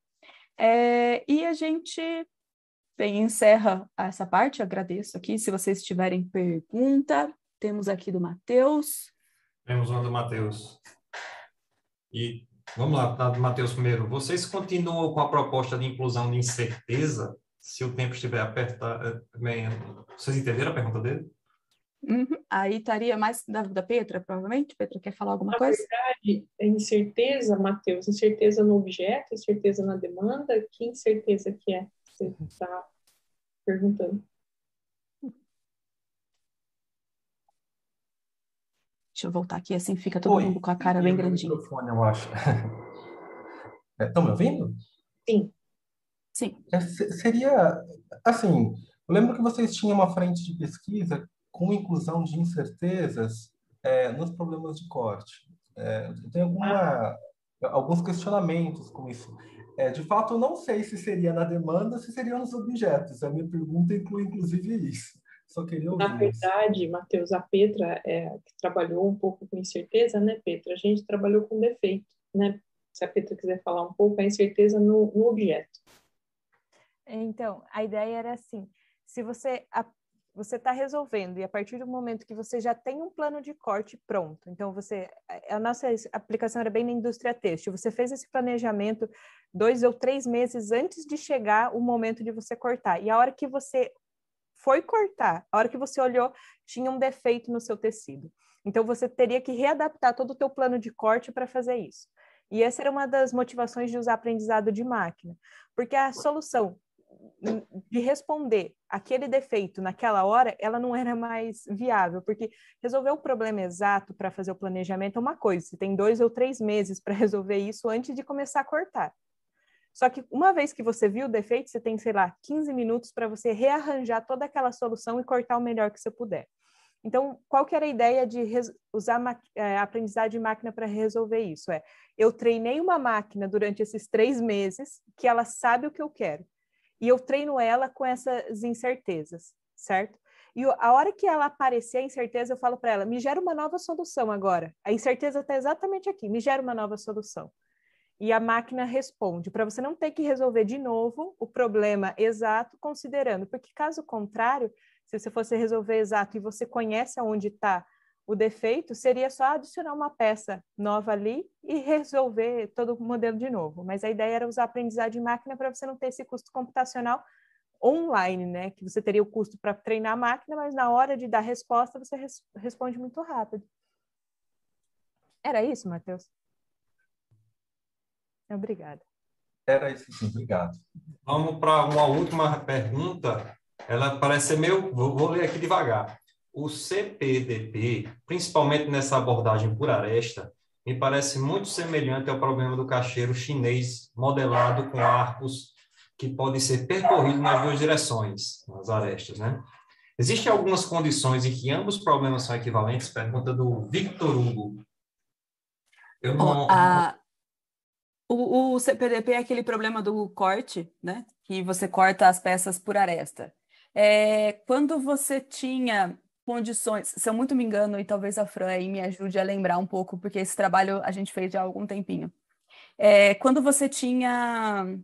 [SPEAKER 1] E a gente encerra essa parte, agradeço aqui, se vocês tiverem pergunta, temos aqui do Matheus.
[SPEAKER 2] Temos uma do Matheus. E vamos lá, do Matheus primeiro. Vocês continuam com a proposta de inclusão de incerteza se o tempo estiver apertado? Vocês entenderam a pergunta dele?
[SPEAKER 1] Uhum. Aí estaria mais da Petra, provavelmente. Petra quer falar alguma coisa?
[SPEAKER 4] Na verdade, é incerteza, Matheus, incerteza no objeto, incerteza na demanda, que incerteza que é? Você está perguntando.
[SPEAKER 1] Deixa eu voltar aqui, assim fica todo mundo com a cara bem grandinha.
[SPEAKER 5] Microfone, eu acho. Estão me ouvindo?
[SPEAKER 4] Sim.
[SPEAKER 1] Sim.
[SPEAKER 5] Seria, assim, eu lembro que vocês tinham uma frente de pesquisa com inclusão de incertezas nos problemas de corte. Eu tenho alguns questionamentos com isso. De fato, eu não sei se seria na demanda ou se seria nos objetos. A minha pergunta inclui, inclusive, isso. Só queria ouvir.
[SPEAKER 4] Na verdade, Matheus, a Petra, que trabalhou um pouco com incerteza, né, Petra? A gente trabalhou com defeito, né? Se a Petra quiser falar um pouco, a incerteza no objeto.
[SPEAKER 3] Então, a ideia era assim, se você está resolvendo e a partir do momento que você já tem um plano de corte pronto, então a nossa aplicação era bem na indústria têxtil, você fez esse planejamento 2 ou 3 meses antes de chegar o momento de você cortar, e a hora que você foi cortar, a hora que você olhou, tinha um defeito no seu tecido. Então, você teria que readaptar todo o teu plano de corte para fazer isso. E essa era uma das motivações de usar aprendizado de máquina, porque a solução de responder aquele defeito naquela hora, ela não era mais viável, porque resolver o problema exato para fazer o planejamento é uma coisa, você tem 2 ou 3 meses para resolver isso antes de começar a cortar. Só que uma vez que você viu o defeito, você tem, sei lá, 15 minutos para você rearranjar toda aquela solução e cortar o melhor que você puder. Então, qual que era a ideia de usar aprendizagem de máquina para resolver isso? Eu treinei uma máquina durante esses 3 meses que ela sabe o que eu quero. E eu treino ela com essas incertezas, certo? E a hora que ela aparecer a incerteza, eu falo para ela, me gera uma nova solução agora. A incerteza está exatamente aqui, me gera uma nova solução. E a máquina responde, para você não ter que resolver de novo o problema exato considerando, porque caso contrário, se você fosse resolver exato e você conhece aonde está o defeito, seria só adicionar uma peça nova ali e resolver todo o modelo de novo. Mas a ideia era usar aprendizagem de máquina para você não ter esse custo computacional online, né? Que você teria o custo para treinar a máquina, mas na hora de dar resposta, você responde muito rápido. Era isso, Matheus? Obrigada.
[SPEAKER 5] Era isso, sim. Obrigado.
[SPEAKER 2] Vamos para uma última pergunta. Ela parece ser meio... Vou ler aqui devagar. O CPDP, principalmente nessa abordagem por aresta, me parece muito semelhante ao problema do cacheiro chinês modelado com arcos que podem ser percorridos nas 2 direções, nas arestas, né? Existem algumas condições em que ambos problemas são equivalentes? Pergunta do Victor Hugo. Eu
[SPEAKER 1] Ó,
[SPEAKER 2] não...
[SPEAKER 1] o CPDP é aquele problema do corte, né? Que você corta as peças por aresta. Quando você tinha condições, se eu muito me engano, e talvez a Fran aí me ajude a lembrar um pouco, porque esse trabalho a gente fez já há algum tempinho. Quando você tinha...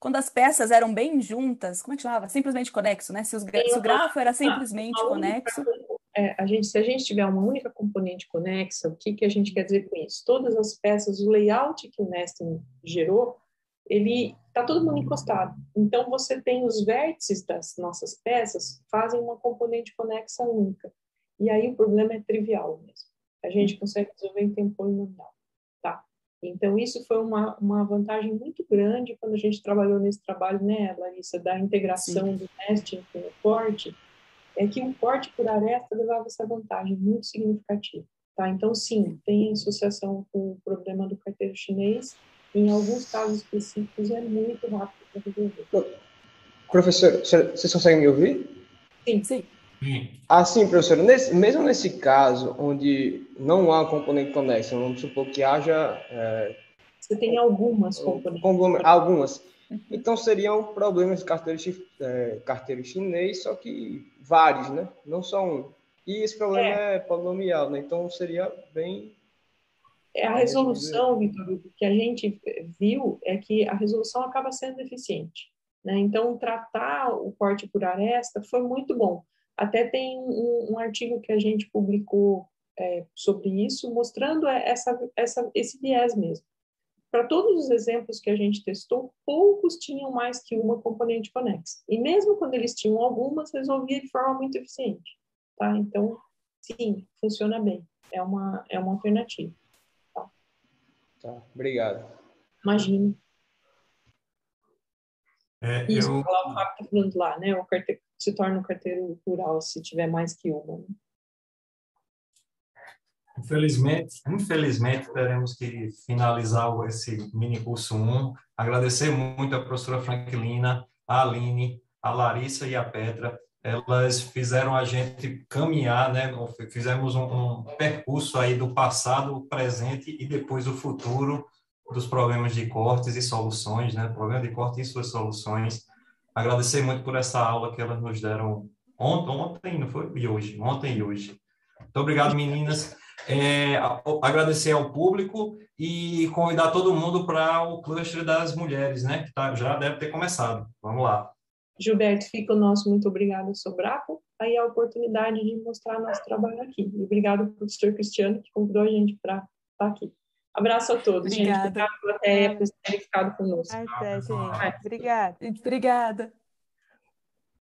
[SPEAKER 1] Quando as peças eram bem juntas, como é que chamava? Simplesmente conexo, né? Se o grafo era simplesmente
[SPEAKER 4] uma única,
[SPEAKER 1] conexo.
[SPEAKER 4] se a gente tiver uma única componente conexa, o que a gente quer dizer com isso? Todas as peças, o layout que o nesting gerou, ele está todo mundo encostado. Então, você tem os vértices das nossas peças, fazem uma componente conexa única. E aí o problema é trivial mesmo. A gente consegue resolver em tempo polinomial. Tá? Então, isso foi uma vantagem muito grande quando a gente trabalhou nesse trabalho, né, Larissa, da integração do nesting com o corte, é que o corte por aresta levava essa vantagem muito significativa. Tá? Então, sim, tem associação com o problema do carteiro chinês. Em alguns casos específicos, é muito rápido para resolver.
[SPEAKER 6] Professor, vocês conseguem me ouvir?
[SPEAKER 4] Sim.
[SPEAKER 1] Sim.
[SPEAKER 6] Sim, professor. Mesmo nesse caso, onde não há componente conexa, vamos supor que haja...
[SPEAKER 4] Você tem algumas componentes.
[SPEAKER 6] Algumas. Então, seriam problemas de carteiro chinês, só que vários, né? Não só um. E esse problema é polinomial, né? Então, seria bem...
[SPEAKER 4] A resolução, Vitor, o que a gente viu é que a resolução acaba sendo eficiente. Né? Então, tratar o corte por aresta foi muito bom. Até tem um artigo que a gente publicou sobre isso, mostrando esse viés mesmo. Para todos os exemplos que a gente testou, poucos tinham mais que uma componente conexa. E mesmo quando eles tinham algumas, resolvia de forma muito eficiente. Tá? Então, sim, funciona bem. É uma alternativa.
[SPEAKER 6] Tá, obrigado.
[SPEAKER 4] Imagina. Isso,
[SPEAKER 2] eu...
[SPEAKER 4] o Fábio está falando lá, né? O carteiro se torna um carteiro rural se tiver mais que uma. Né?
[SPEAKER 2] Infelizmente, teremos que finalizar esse mini curso 1. Agradecer muito a professora Franklina, a Aline, a Larissa e a Petra. Elas fizeram a gente caminhar, né? Fizemos um percurso aí do passado, o presente e depois o futuro dos problemas de cortes e soluções, né? Problema de corte e suas soluções. Agradecer muito por essa aula que elas nos deram ontem, não foi? E hoje, ontem e hoje. Muito obrigado, meninas. Agradecer ao público e convidar todo mundo para o cluster das mulheres, né? Que já deve ter começado. Vamos lá.
[SPEAKER 4] Gilberto, fica o nosso muito obrigado, Sobraco. Aí a oportunidade de mostrar nosso trabalho aqui. E obrigado ao professor Cristiano, que convidou a gente para estar aqui. Abraço a todos,
[SPEAKER 1] Obrigada.
[SPEAKER 4] gente. Obrigado por terem ficado conosco.
[SPEAKER 3] Até, gente. Obrigada.
[SPEAKER 1] Obrigada.